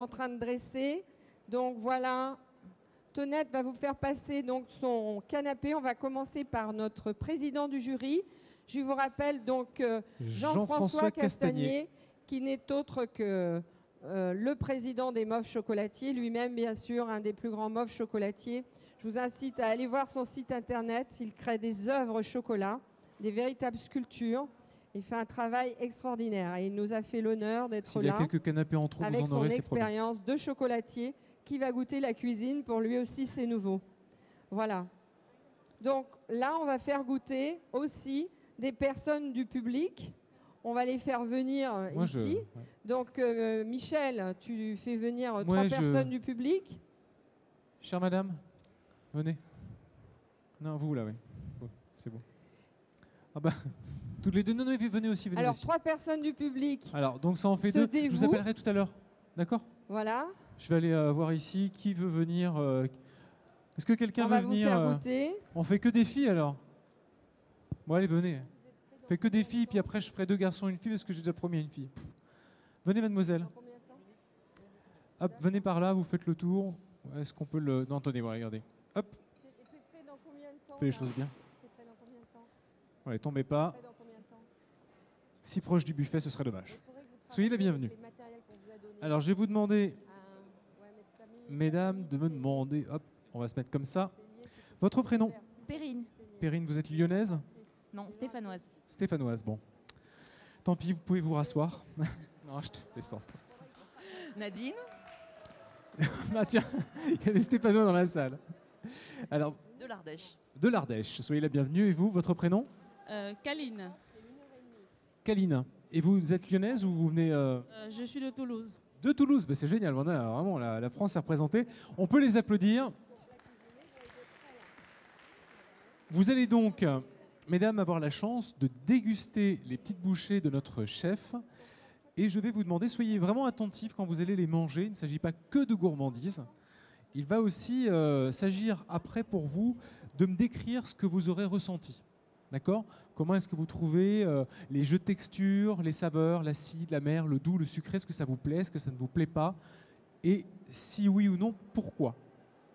en train de dresser. Donc voilà, Tonette va vous faire passer donc son canapé. On va commencer par notre président du jury. Je vous rappelle donc Jean-François Castagnier, qui n'est autre que le président des Moves Chocolatiers, lui-même bien sûr un des plus grands Moves Chocolatiers. Je vous incite à aller voir son site internet. Il crée des œuvres chocolat, des véritables sculptures. Il fait un travail extraordinaire et il nous a fait l'honneur d'être là. S'il y a quelques canapés en trop, avec vous en aurez, son expérience de chocolatier qui va goûter la cuisine. Pour lui aussi, c'est nouveau. Voilà. Donc là, on va faire goûter aussi des personnes du public. On va les faire venir ici. Ouais. Donc Michel, tu fais venir 3 personnes du public. Chère madame, venez. Non, vous là, oui. Bon, c'est bon. Ah bah, toutes les deux, non, venez aussi. Venez Alors, aussi. 3 personnes du public. Alors, donc ça en fait 2. Je vous appellerai tout à l'heure. D'accord ? Voilà. Je vais aller voir ici qui veut venir. Est-ce que quelqu'un veut venir ? On va vous faire goûter. On fait que des filles alors ? Bon, allez, venez. On fait que des filles, puis après je ferai 2 garçons et une fille parce que j'ai déjà promis à une fille. Venez, mademoiselle. Dans combien de temps ? Hop, venez par là, vous faites le tour. Est-ce qu'on peut le... Non, attendez, regardez. Hop. T'es prêt dans combien de temps ? Fais les choses bien. T'es prêt dans combien de temps ? Ouais, tombez pas. Prêt dans combien de temps ? Si proche du buffet, ce serait dommage. Soyez la bienvenue. Alors, je vais vous demander, mesdames, de me demander... Hop, on va se mettre comme ça. Votre prénom ? Perrine. Perrine, vous êtes lyonnaise ? Non, stéphanoise. Stéphanoise, bon. Tant pis, vous pouvez vous rasseoir. Non, je te fais sorte. Nadine. Bah tiens, il y a des Stéphanois dans la salle. Alors, de l'Ardèche. De l'Ardèche. Soyez la bienvenue. Et vous, votre prénom ? Kaline. Kaline. Et vous êtes lyonnaise ou vous venez Je suis de Toulouse. De Toulouse, bah, c'est génial. On a vraiment la France est représentée. On peut les applaudir. Vous allez donc, mesdames, avoir la chance de déguster les petites bouchées de notre chef. Et je vais vous demander, soyez vraiment attentifs quand vous allez les manger. Il ne s'agit pas que de gourmandise. Il va aussi s'agir après pour vous de me décrire ce que vous aurez ressenti. D'accord ? Comment est-ce que vous trouvez les jeux de texture, les saveurs, l'acide, l'amer, le doux, le sucré, est-ce que ça vous plaît, est-ce que ça ne vous plaît pas ? Et si oui ou non, pourquoi ?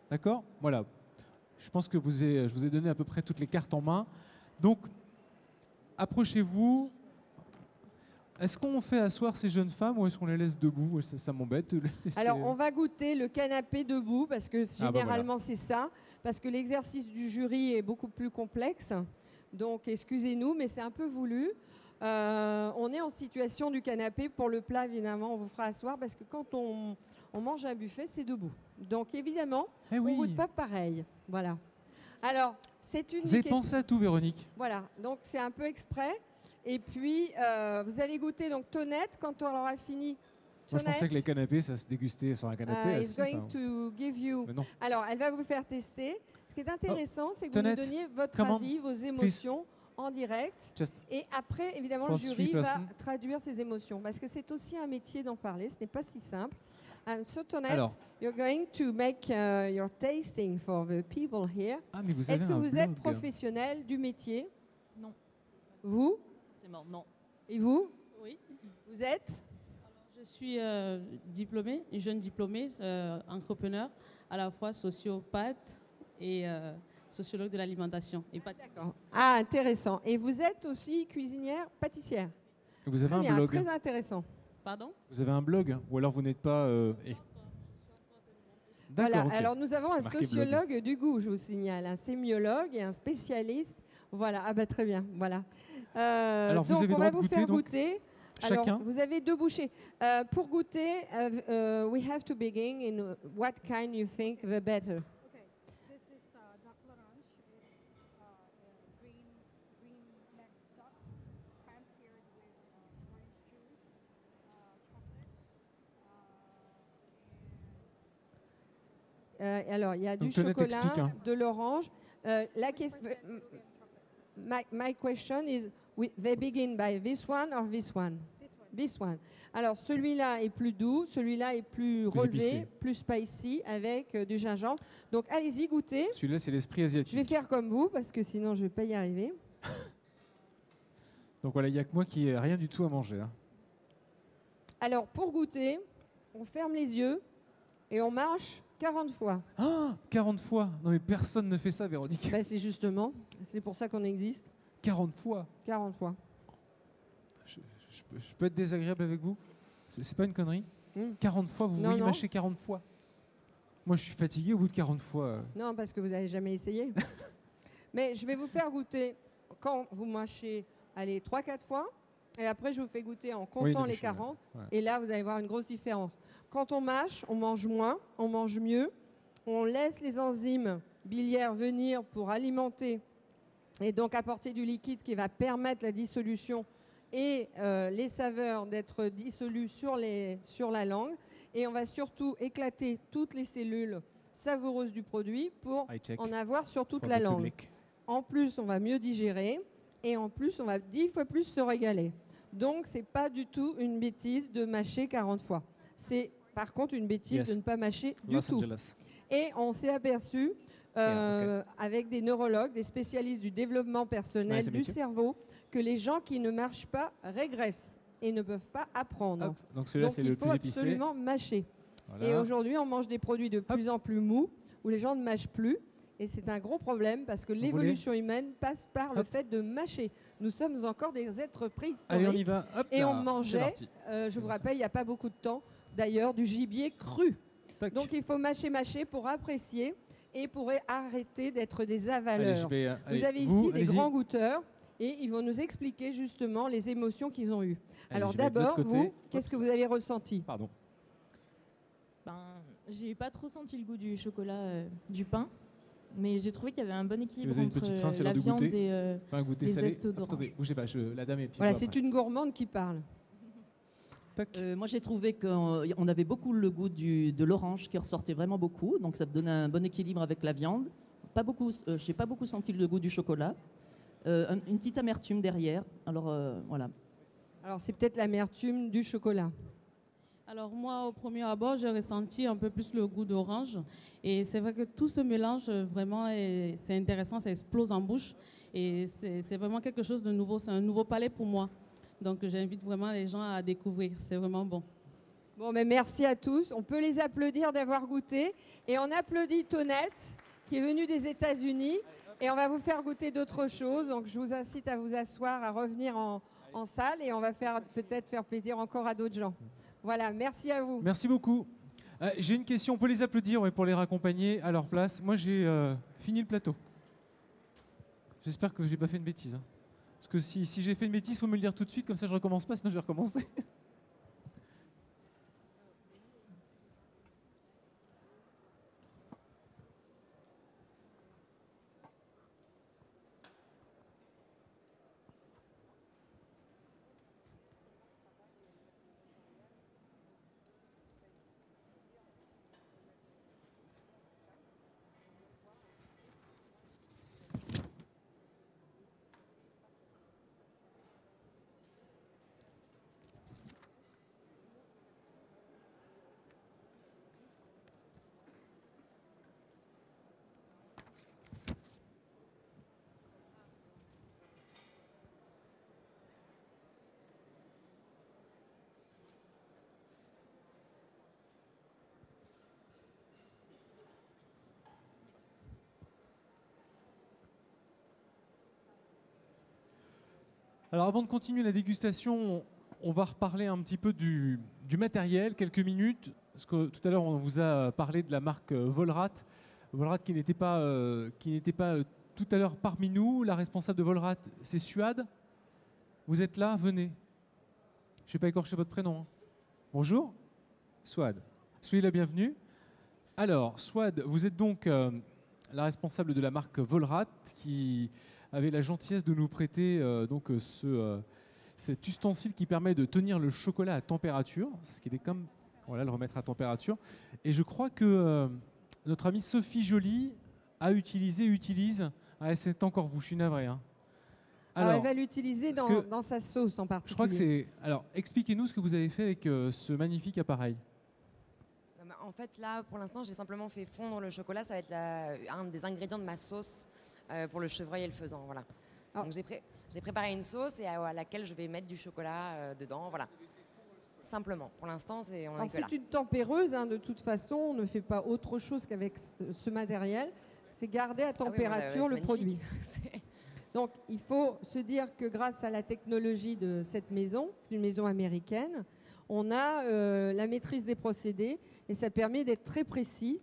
D'accord ? Voilà. Je pense que je vous ai donné à peu près toutes les cartes en main. Donc, approchez-vous. Est-ce qu'on fait asseoir ces jeunes femmes ou est-ce qu'on les laisse debout ? Ça m'embête. Alors, on va goûter le canapé debout parce que généralement, c'est ça. Parce que l'exercice du jury est beaucoup plus complexe. Donc, excusez-nous, mais c'est un peu voulu. On est en situation du canapé. Pour le plat, évidemment, on vous fera asseoir parce que quand on mange un buffet, c'est debout. Donc, évidemment, on ne goûte pas pareil. Voilà. Alors, c'est une... Vous avez pensé à tout, Véronique ? Voilà. Donc, c'est un peu exprès. Et puis, vous allez goûter donc Tonette quand on aura fini. Moi, je pensais que les canapés, ça se dégustait sur un canapé. It's going to give you... Alors, elle va vous faire tester. Ce qui est intéressant, c'est que vous nous donniez votre avis, vos émotions en direct. Et après, évidemment, le jury va traduire ces émotions. Parce que c'est aussi un métier d'en parler. Ce n'est pas si simple. And so, Tonette, you're going to make your tasting for the people here. Est-ce que vous êtes professionnel du métier ? Non. Vous ? Non. Et vous ? Oui. Vous êtes ? Je suis diplômée, une jeune diplômée, entrepreneur, à la fois sociopathe et sociologue de l'alimentation. D'accord. Ah, intéressant. Et vous êtes aussi cuisinière, pâtissière. Vous avez un blog. Très intéressant. Pardon ? Vous avez un blog ou alors vous n'êtes pas... Voilà. Okay. Alors nous avons un sociologue du goût, je vous signale, un sémiologue et un spécialiste. Voilà. Ah bah très bien. Voilà. Alors vous donc avez on va vous faire goûter. Chacun. Alors, vous avez 2 bouchées. Pour goûter, we have to begin in what kind you think the better. Okay, this is duck l'orange. It's green neck duck, pan-seared with orange juice, chocolate. Alors, il y a du chocolat, de l'orange. My question is, they begin by this one or this one? This one. Alors, celui-là est plus doux, celui-là est plus relevé, plus spicy, avec du gingembre. Donc, allez-y, goûtez. Celui-là, c'est l'esprit asiatique. Je vais faire comme vous, parce que sinon, je ne vais pas y arriver. Donc voilà, il n'y a que moi qui n'ai rien du tout à manger. Hein. Alors, pour goûter, on ferme les yeux et on marche 40 fois. Ah, 40 fois. Non mais personne ne fait ça, Véronique. Ben, c'est justement, c'est pour ça qu'on existe. 40 fois. 40 fois. Je peux être désagréable avec vous? C'est pas une connerie? 40 fois, vous Non, voulez non. mâcher 40 fois? Moi, je suis fatigué au bout de 40 fois. Non, parce que vous n'avez jamais essayé. Mais je vais vous faire goûter quand vous mâchez, allez, 3-4 fois. Et après, je vous fais goûter en comptant non, mais les je suis- 40. ouais. Et là, vous allez voir une grosse différence. Quand on mâche, on mange moins, on mange mieux. On laisse les enzymes biliaires venir pour alimenter et donc apporter du liquide qui va permettre la dissolution et les saveurs d'être dissolues sur la langue. Et on va surtout éclater toutes les cellules savoureuses du produit pour I check. en avoir sur toute For la the langue. public. En plus, on va mieux digérer et en plus, on va 10 fois plus se régaler. Donc, c'est pas du tout une bêtise de mâcher 40 fois. C'est par contre une bêtise Yes. de ne pas mâcher du Los tout. Angeles. Et on s'est aperçu, Yeah, avec des neurologues, des spécialistes du développement personnel, Nice to du meet you. cerveau, que les gens qui ne marchent pas régressent et ne peuvent pas apprendre. Hop. Donc celui-là, Donc, c'est il le faut plus épicé. absolument mâcher. Voilà. Et aujourd'hui, on mange des produits de plus en plus mous, où les gens ne mâchent plus. Et c'est un gros problème parce que l'évolution humaine passe par le Hop. fait de mâcher. Nous sommes encore des êtres préhistoriques. Allez, on y va. Hop Et là. on C'est mangeait, parti. je vous rappelle, il n'y a pas beaucoup de temps, d'ailleurs, du gibier cru. Tac. Donc il faut mâcher pour apprécier et pour arrêter d'être des Allez, avaleurs. je vais, allez, Vous avez vous, ici des allez-y. grands goûteurs et ils vont nous expliquer justement les émotions qu'ils ont eues. Allez, Alors je vais de l'autre d'abord, côté. vous, qu'est-ce Oups. que vous avez ressenti? Pardon. Ben, j'ai pas trop senti le goût du chocolat, du pain, mais j'ai trouvé qu'il y avait un bon équilibre vous avez une entre petite faim, c'est la l'heure de viande goûter. et Enfin, un goûter les salé. zestes d'orange. Attendez, bougez pas, la dame est puis Voilà, vous c'est après. une gourmande qui parle. Tac. Moi, j'ai trouvé qu'on avait beaucoup le goût de l'orange qui ressortait vraiment beaucoup, donc ça donnait un bon équilibre avec la viande. Pas beaucoup, j'ai pas beaucoup senti le goût du chocolat. Une petite amertume derrière. Alors voilà. Alors c'est peut-être l'amertume du chocolat. Alors moi, au premier abord, j'ai ressenti un peu plus le goût d'orange. Et c'est vrai que tout ce mélange, vraiment, c'est intéressant, ça explose en bouche. Et c'est vraiment quelque chose de nouveau, c'est un nouveau palais pour moi. Donc j'invite vraiment les gens à découvrir, c'est vraiment bon. Bon, mais merci à tous. On peut les applaudir d'avoir goûté. Et on applaudit Tonette, qui est venue des États-Unis. Et on va vous faire goûter d'autres choses. Donc je vous incite à vous asseoir, à revenir en salle. Et on va peut-être faire plaisir encore à d'autres gens. Voilà, merci à vous. Merci beaucoup. J'ai une question, on peut les applaudir ouais, pour les raccompagner à leur place. Moi, j'ai fini le plateau. J'espère que je n'ai pas fait une bêtise. Hein. Parce que si j'ai fait une bêtise, il faut me le dire tout de suite, comme ça je ne recommence pas, sinon je vais recommencer. Alors avant de continuer la dégustation, on va reparler un petit peu du matériel, quelques minutes. Parce que tout à l'heure, on vous a parlé de la marque Volrat. Volrat qui n'était pas tout à l'heure parmi nous. La responsable de Volrat, c'est Suad. Vous êtes là, venez. Je ne vais pas écorcher votre prénom. Hein. Bonjour, Suad. Soyez la bienvenue. Alors, Suad, vous êtes donc la responsable de la marque Volrat qui avait la gentillesse de nous prêter cet ustensile qui permet de tenir le chocolat à température, ce qui est comme voilà, le remettre à température. Et je crois que notre amie Sophie Joly utilise. Ah, c'est encore vous, je suis navré. Hein. Alors, elle va l'utiliser dans sa sauce en particulier. Je crois que c'est. Alors, expliquez-nous ce que vous avez fait avec ce magnifique appareil. En fait, là, pour l'instant, j'ai simplement fait fondre le chocolat. Ça va être un des ingrédients de ma sauce pour le chevreuil et le faisan. Voilà. Donc, j'ai préparé une sauce et à laquelle je vais mettre du chocolat dedans. Voilà. simplement. Pour l'instant, on est que là. C'est une tempéreuse, hein, de toute façon. On ne fait pas autre chose qu'avec ce matériel. C'est garder à température le produit. Donc, il faut se dire que grâce à la technologie de cette maison, une maison américaine, on a la maîtrise des procédés et ça permet d'être très précis.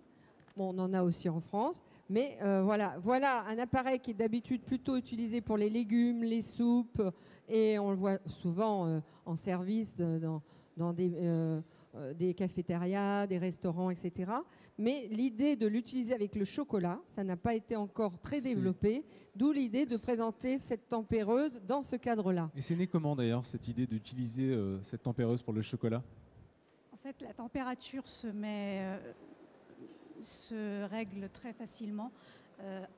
Bon, on en a aussi en France, mais voilà un appareil qui est d'habitude plutôt utilisé pour les légumes, les soupes, et on le voit souvent en service dans des cafétérias, des restaurants, etc. Mais l'idée de l'utiliser avec le chocolat, ça n'a pas été encore très développé, d'où l'idée de présenter cette tempéreuse dans ce cadre-là. Et c'est né comment d'ailleurs, cette idée d'utiliser cette tempéreuse pour le chocolat? En fait, la température se règle très facilement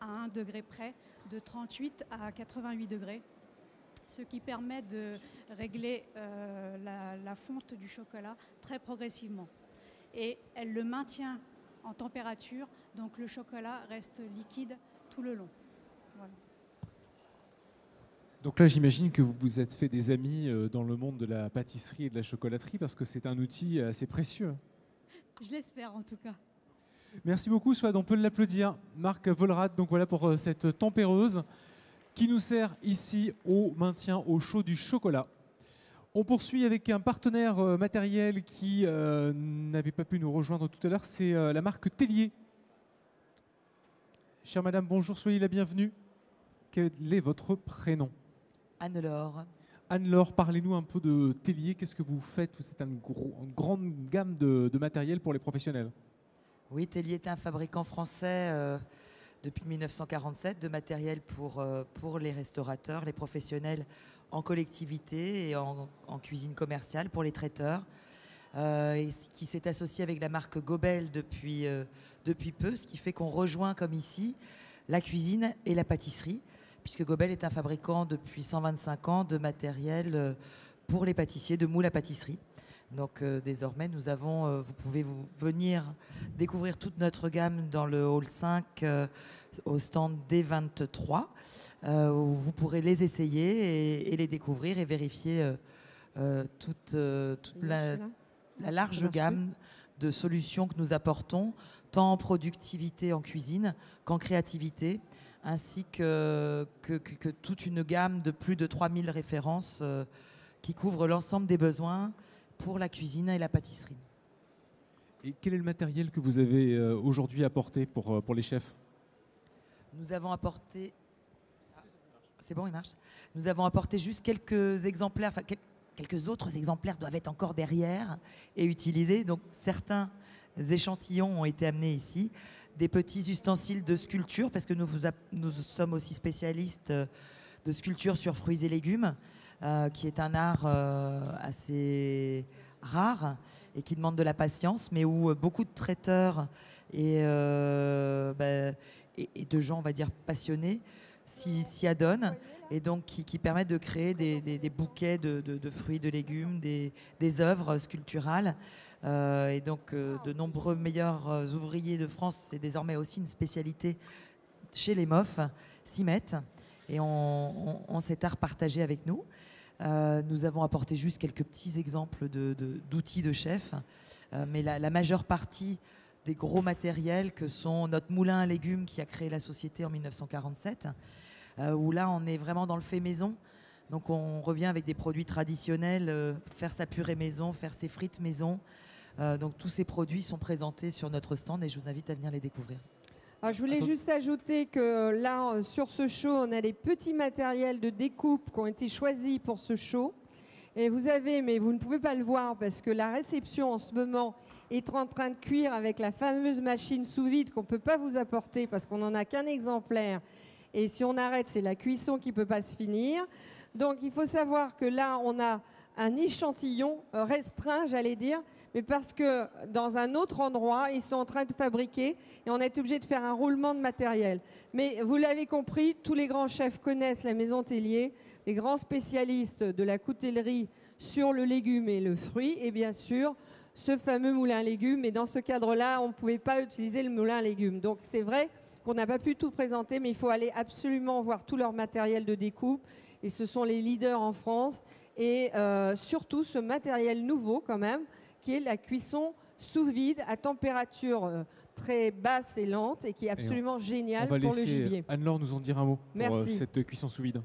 à 1 degré près, de 38 à 88 degrés, ce qui permet de régler la fonte du chocolat très progressivement. Et elle le maintient en température, donc le chocolat reste liquide tout le long. Voilà. Donc là, j'imagine que vous vous êtes fait des amis dans le monde de la pâtisserie et de la chocolaterie, parce que c'est un outil assez précieux. Je l'espère en tout cas. Merci beaucoup, Swad, on peut l'applaudir. Marc Volrad, donc voilà pour cette tempéreuse qui nous sert ici au maintien au chaud du chocolat. On poursuit avec un partenaire matériel qui n'avait pas pu nous rejoindre tout à l'heure, c'est la marque Tellier. Chère madame, bonjour, soyez la bienvenue. Quel est votre prénom? Anne-Laure. Anne-Laure, parlez-nous un peu de Tellier. Qu'est-ce que vous faites? C'est une grande gamme de matériel pour les professionnels. Oui, Tellier est un fabricant français depuis 1947 de matériel pour les restaurateurs, les professionnels en collectivité et en cuisine commerciale pour les traiteurs. Et qui s'est associé avec la marque Gobel depuis peu, ce qui fait qu'on rejoint comme ici la cuisine et la pâtisserie, puisque Gobel est un fabricant depuis 125 ans de matériel pour les pâtissiers, de moules à pâtisserie. Donc désormais, vous pouvez venir découvrir toute notre gamme dans le hall 5 au stand D23, où vous pourrez les essayer et les découvrir et vérifier toute la large gamme de solutions que nous apportons, tant en productivité en cuisine qu'en créativité, ainsi que toute une gamme de plus de 3000 références qui couvrent l'ensemble des besoins pour la cuisine et la pâtisserie. Et quel est le matériel que vous avez aujourd'hui apporté pour les chefs? Nous avons apporté... C'est bon, il marche. Nous avons apporté juste quelques exemplaires, enfin quelques autres exemplaires doivent être encore derrière et utilisés. Donc certains échantillons ont été amenés ici. Des petits ustensiles de sculpture, parce que nous sommes aussi spécialistes de sculpture sur fruits et légumes, qui est un art assez rare et qui demande de la patience, mais où beaucoup de traiteurs et de gens, on va dire, passionnés s'y adonnent, et donc qui permettent de créer des bouquets de fruits, de légumes, des œuvres sculpturales. Et donc de nombreux meilleurs ouvriers de France, c'est désormais aussi une spécialité chez les MOF, s'y mettent et ont cet art partagé avec nous. Nous avons apporté juste quelques petits exemples d'outils de chef, mais la majeure partie des gros matériels que sont notre moulin à légumes qui a créé la société en 1947, où là on est vraiment dans le fait maison. Donc on revient avec des produits traditionnels, faire sa purée maison, faire ses frites maison. Donc tous ces produits sont présentés sur notre stand et je vous invite à venir les découvrir. Alors, je voulais juste ajouter que là, sur ce show, on a les petits matériels de découpe qui ont été choisis pour ce show. Et vous avez, mais vous ne pouvez pas le voir parce que la réception en ce moment est en train de cuire avec la fameuse machine sous vide qu'on ne peut pas vous apporter parce qu'on n'en a qu'un exemplaire. Et si on arrête, c'est la cuisson qui ne peut pas se finir. Donc il faut savoir que là, on a un échantillon restreint, j'allais dire, mais parce que dans un autre endroit, ils sont en train de fabriquer et on est obligé de faire un roulement de matériel. Mais vous l'avez compris, tous les grands chefs connaissent la maison Tellier, les grands spécialistes de la coutellerie sur le légume et le fruit, et bien sûr, ce fameux moulin à légumes. Et dans ce cadre-là, on ne pouvait pas utiliser le moulin à légumes. Donc c'est vrai qu'on n'a pas pu tout présenter, mais il faut aller absolument voir tout leur matériel de découpe. Et ce sont les leaders en France. et surtout ce matériel nouveau quand même, qui est la cuisson sous vide à température très basse et lente et qui est absolument génial pour le gibier. On va laisser Anne-Laure nous en dire un mot pour cette cuisson sous vide.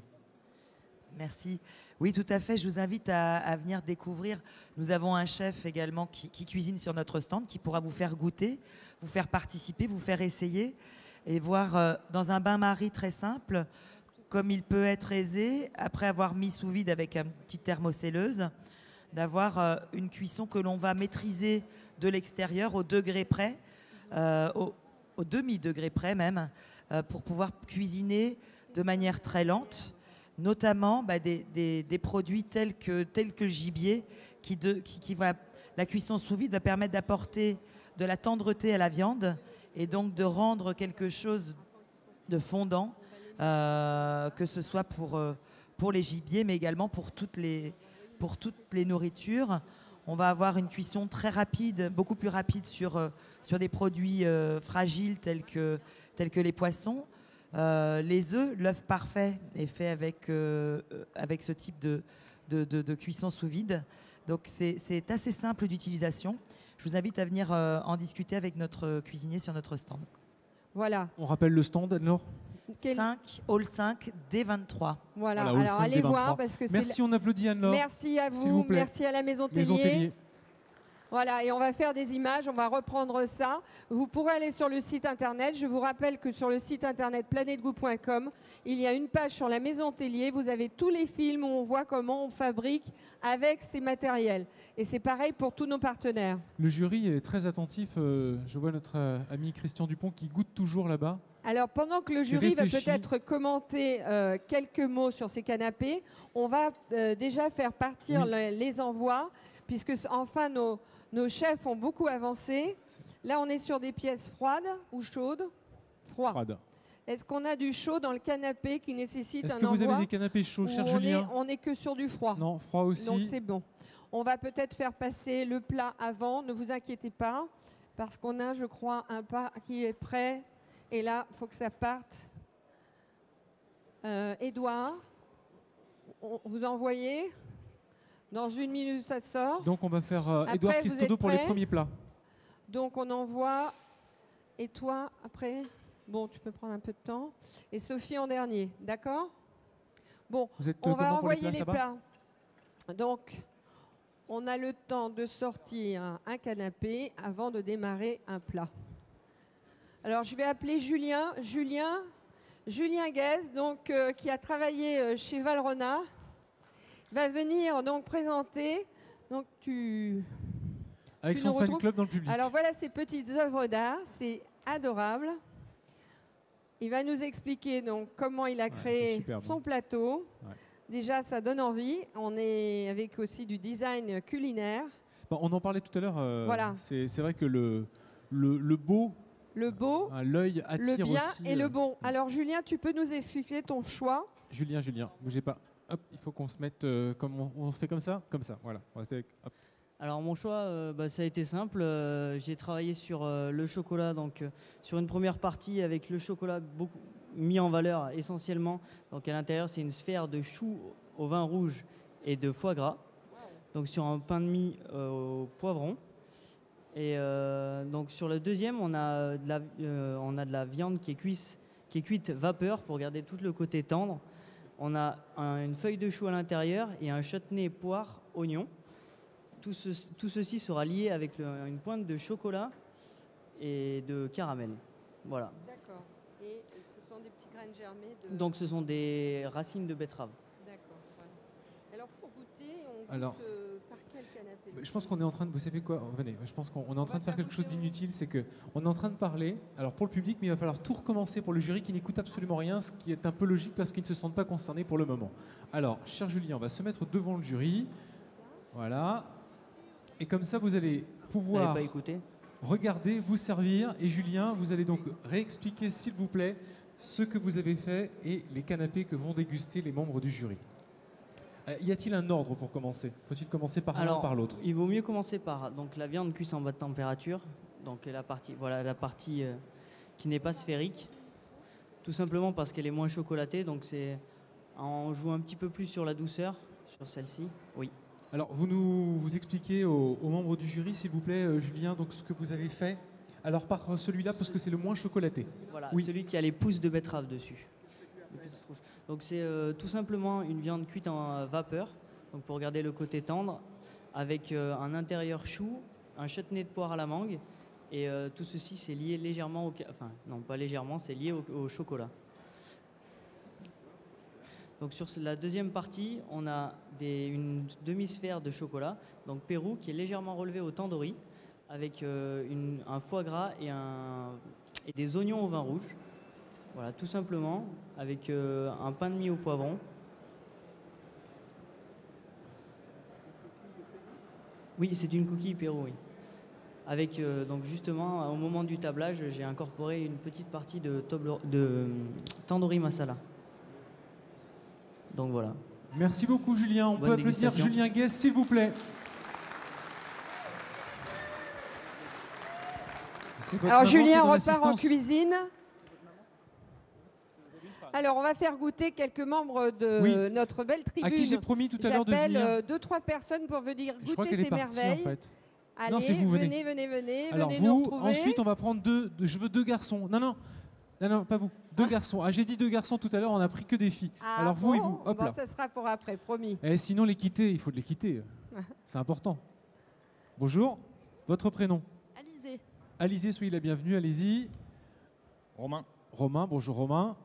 Merci. Oui, tout à fait. Je vous invite à venir découvrir. Nous avons un chef également qui cuisine sur notre stand, qui pourra vous faire goûter, vous faire participer, vous faire essayer et voir dans un bain-marie très simple, comme il peut être aisé, après avoir mis sous vide avec une petite thermocelleuse, d'avoir une cuisson que l'on va maîtriser de l'extérieur au degré près, au demi-degré près même, pour pouvoir cuisiner de manière très lente, notamment des produits tels que le gibier, la cuisson sous vide va permettre d'apporter de la tendreté à la viande et donc de rendre quelque chose de fondant, que ce soit pour les gibiers, mais également pour toutes les nourritures. On va avoir une cuisson très rapide, beaucoup plus rapide sur des produits fragiles tels que les poissons. Les œufs, l'œuf parfait est fait avec ce type de cuisson sous vide. Donc c'est assez simple d'utilisation. Je vous invite à venir en discuter avec notre cuisinier sur notre stand. Voilà. On rappelle le stand, Anne-Laure ? 5, Hall 5, D23. Voilà, alors allez voir parce que merci, on applaudit Anne-Laure. Merci à vous plaît. Merci à la Maison Tellier. Voilà, et on va faire des images, on va reprendre ça. Vous pourrez aller sur le site internet. Je vous rappelle que sur le site internet planetgoût.com, il y a une page sur la Maison Tellier. Vous avez tous les films où on voit comment on fabrique avec ces matériels. Et c'est pareil pour tous nos partenaires. Le jury est très attentif. Je vois notre ami Christian Dupont qui goûte toujours là-bas. Alors, pendant que le jury va peut-être commenter quelques mots sur ces canapés, on va déjà faire partir les envois, puisque enfin nos chefs ont beaucoup avancé. Là, on est sur des pièces froides ou chaudes ? Froides. Est-ce qu'on a du chaud dans le canapé qui nécessite un envoi ? Est-ce que vous avez des canapés chauds, cher Julien ? On n'est que sur du froid. Non, froid aussi. Donc c'est bon. On va peut-être faire passer le plat avant, ne vous inquiétez pas, parce qu'on a, je crois, un plat qui est prêt. Et là, il faut que ça parte. Édouard, vous envoyez. Dans 1 minute, ça sort. Donc, on va faire Édouard Christodo pour les premiers plats. Donc, on envoie. Et toi, après, bon, tu peux prendre un peu de temps. Et Sophie en dernier, d'accord ? Bon, on va envoyer les plats. Donc, on a le temps de sortir un canapé avant de démarrer un plat. Alors, je vais appeler Julien Guez, donc, qui a travaillé chez Valrhona, va venir donc présenter. Donc, avec son fan club dans le public. Alors, voilà ces petites œuvres d'art, c'est adorable. Il va nous expliquer donc comment il a créé son plateau. Ouais. Déjà, ça donne envie. On est avec aussi du design culinaire. Bon, on en parlait tout à l'heure. Voilà. C'est vrai que le beau. Le beau, l'œil attire le bien aussi, et le bon. Alors Julien, tu peux nous expliquer ton choix ? Julien, bougez pas. Hop, il faut qu'on se mette comme on fait comme ça, voilà. On reste avec, hop. Alors mon choix, ça a été simple. J'ai travaillé sur le chocolat, donc sur une première partie avec le chocolat beaucoup mis en valeur essentiellement. Donc à l'intérieur, c'est une sphère de choux au vin rouge et de foie gras. Donc sur un pain de mie au poivron. Et donc sur le deuxième, on a de la viande qui est cuite vapeur pour garder tout le côté tendre. On a une feuille de chou à l'intérieur et un chutney poire oignon. Tout ceci sera lié avec une pointe de chocolat et de caramel. Voilà. D'accord. Et ce sont des petits graines germées de... Donc ce sont des racines de betterave. D'accord. Voilà. Alors pour goûter, on goûte par quel canapé ? Je pense qu'on est en train de... Vous savez quoi ? Venez, je pense qu'on est en train de faire quelque chose d'inutile. C'est qu'on est en train de parler, alors pour le public, mais il va falloir tout recommencer pour le jury qui n'écoute absolument rien, ce qui est un peu logique parce qu'ils ne se sentent pas concernés pour le moment. Alors, cher Julien, on va se mettre devant le jury. Voilà. Et comme ça, vous allez pouvoir regarder, vous servir. Et Julien, vous allez donc réexpliquer, s'il vous plaît, ce que vous avez fait et les canapés que vont déguster les membres du jury. Y a-t-il un ordre pour commencer ? Faut-il commencer par l'un ou par l'autre ? Il vaut mieux commencer par la viande cuite en basse température, donc la partie qui n'est pas sphérique, tout simplement parce qu'elle est moins chocolatée, donc on joue un petit peu plus sur la douceur. sur celle-ci. Oui. Alors, vous expliquez aux membres du jury, s'il vous plaît, Julien, donc ce que vous avez fait. Alors, par celui-là, parce que c'est le moins chocolaté. Voilà, oui. Celui qui a les pousses de betterave dessus. Donc, c'est tout simplement une viande cuite en vapeur, donc pour garder le côté tendre, avec un intérieur chou, un chutney de poire à la mangue, et tout ceci, c'est lié légèrement enfin, non, pas légèrement, c'est lié au chocolat. Donc sur la deuxième partie, on a une demi-sphère de chocolat, donc Pérou, qui est légèrement relevé au tandoori, avec un foie gras et des oignons au vin rouge. Voilà, tout simplement, avec un pain de mie au poivron. Oui, c'est une coquille Pérou, oui. Avec, donc justement, au moment du tablage, j'ai incorporé une petite partie de tandoori masala. Donc voilà. Merci beaucoup Julien. On peut applaudir Julien Guès, s'il vous plaît. Alors Julien repart en cuisine. Alors on va faire goûter quelques membres de notre belle tribune. À qui j'ai promis tout à l'heure de venir. J'appelle 2-3 personnes pour venir goûter ces merveilles. En fait. Allez, non, c'est vous, venez. Alors venez vous, nous retrouver. ensuite on va prendre je veux 2 garçons. Non, pas vous. 2 garçons. Ah, j'ai dit 2 garçons tout à l'heure, on n'a pris que des filles. Ah, alors vous et vous, hop là. Ça sera pour après, promis. Et sinon les quitter, il faut les quitter. C'est important. Bonjour, votre prénom? Alizé. Alizé, soyez la bienvenue, allez-y. Romain. Romain, bonjour Romain.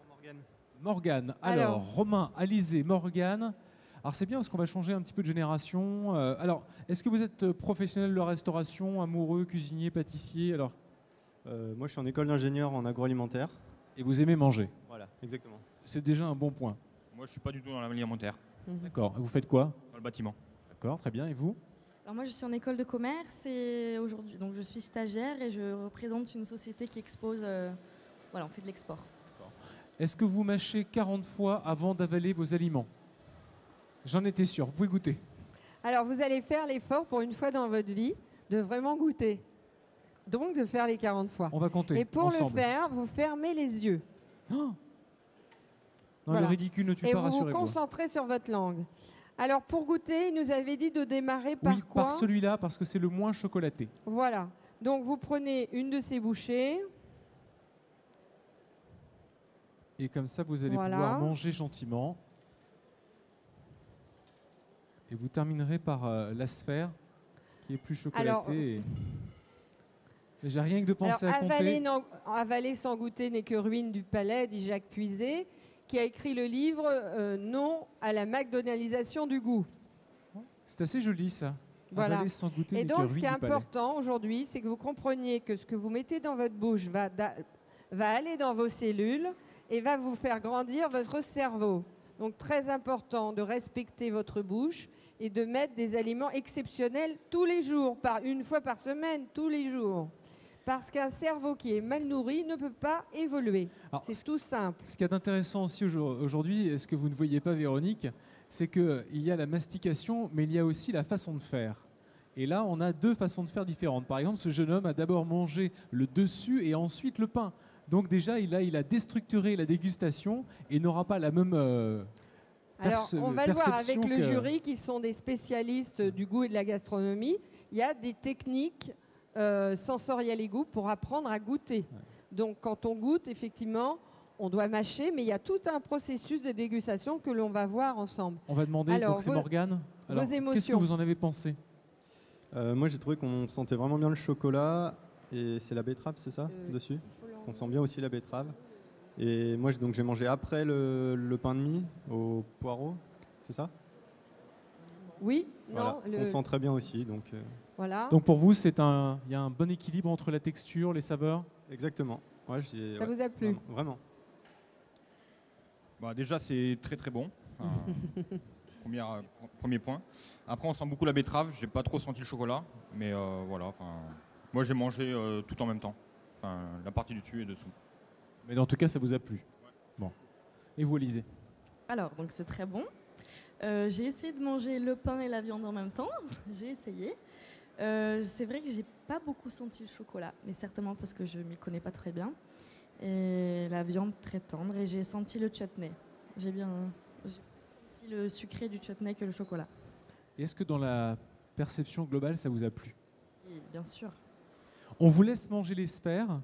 Morgane. Morgane. Alors, Romain, Alizé, Morgane. Alors c'est bien parce qu'on va changer un petit peu de génération. Alors, est-ce que vous êtes professionnel de la restauration, amoureux, cuisinier, pâtissier? Alors, moi je suis en école d'ingénieur en agroalimentaire. Et vous aimez manger? Voilà, exactement. C'est déjà un bon point. Moi je suis pas du tout dans l'alimentaire. D'accord. Et vous faites quoi? Dans le bâtiment. D'accord, très bien. Et vous? Alors moi je suis en école de commerce et aujourd'hui donc je suis stagiaire et je représente une société qui expose. Voilà, on fait de l'export. Est-ce que vous mâchez 40 fois avant d'avaler vos aliments? J'en étais sûr. Vous pouvez goûter. Alors vous allez faire l'effort pour une fois dans votre vie de vraiment goûter. Donc de faire les 40 fois. On va compter. Et pour ensemble. le faire, vous fermez les yeux. Oh non, voilà. Le ridicule ne tue et pas, vous rassurez-vous. vous concentrez sur votre langue. Alors pour goûter, il nous avait dit de démarrer par quoi? Par celui-là, parce que c'est le moins chocolaté. Voilà. Donc vous prenez une de ces bouchées. Et comme ça, vous allez pouvoir manger gentiment. Et vous terminerez par la sphère, qui est plus chocolatée. J'ai rien que de penser à compter. Avaler sans goûter n'est que ruine du palais, dit Jacques Puiset, qui a écrit le livre Non à la McDonaldisation du goût. C'est assez joli ça. Voilà. Avaler sans goûter Et n'est que donc ruine ce qui est du palais. important aujourd'hui, c'est que vous compreniez que ce que vous mettez dans votre bouche va aller dans vos cellules et va vous faire grandir votre cerveau. Donc très important de respecter votre bouche et de mettre des aliments exceptionnels tous les jours, une fois par semaine, tous les jours. Parce qu'un cerveau qui est mal nourri ne peut pas évoluer. C'est tout simple. Ce qu'il y a d'intéressant aussi aujourd'hui, ce que vous ne voyez pas Véronique, c'est qu'il y a la mastication, mais il y a aussi la façon de faire. Et là, on a 2 façons de faire différentes. Par exemple, ce jeune homme a d'abord mangé le dessus et ensuite le pain. Donc déjà, il a déstructuré la dégustation et n'aura pas la même Alors, on va le voir avec le jury qui sont des spécialistes du goût et de la gastronomie. Il y a des techniques sensorielles et goût pour apprendre à goûter. Donc quand on goûte, effectivement, on doit mâcher, mais il y a tout un processus de dégustation que l'on va voir ensemble. On va demander, donc c'est Morgane. Alors, vos émotions. Qu'est-ce que vous en avez pensé? Moi j'ai trouvé qu'on sentait vraiment bien le chocolat et c'est la betterave, c'est ça, dessus? On sent bien aussi la betterave. Et moi j'ai mangé après le pain de mie au poireau, c'est ça? Oui, voilà. non. On sent très bien aussi. Donc, voilà. Donc pour vous, il y a un bon équilibre entre la texture, les saveurs? Exactement. Ouais, ça vous a plu? Vraiment. Bah, déjà, c'est très très bon. Premier point. Après, on sent beaucoup la betterave. J'ai pas trop senti le chocolat. Mais voilà. Moi, j'ai mangé tout en même temps. La partie du dessus et dessous. Mais en tout cas, ça vous a plu. Ouais. Bon. Et vous, Alizé? Alors, donc c'est très bon. J'ai essayé de manger le pain et la viande en même temps. J'ai essayé. C'est vrai que j'ai pas beaucoup senti le chocolat, mais certainement parce que je m'y connais pas très bien. Et la viande très tendre et j'ai senti le chutney. J'ai senti le sucré du chutney que le chocolat. Et est-ce que dans la perception globale, ça vous a plu? Et bien sûr. On vous laisse manger les sphères.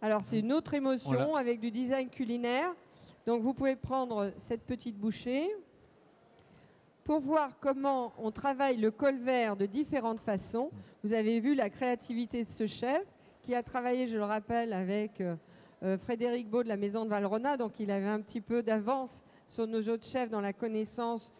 Alors, c'est une autre émotion Voilà. avec du design culinaire. Donc, vous pouvez prendre cette petite bouchée pour voir comment on travaille le col vert de différentes façons. Vous avez vu la créativité de ce chef qui a travaillé, je le rappelle, avec Frédéric Beau de la Maison de Valrhona. Donc, il avait un petit peu d'avance sur nos autres chefs dans la connaissance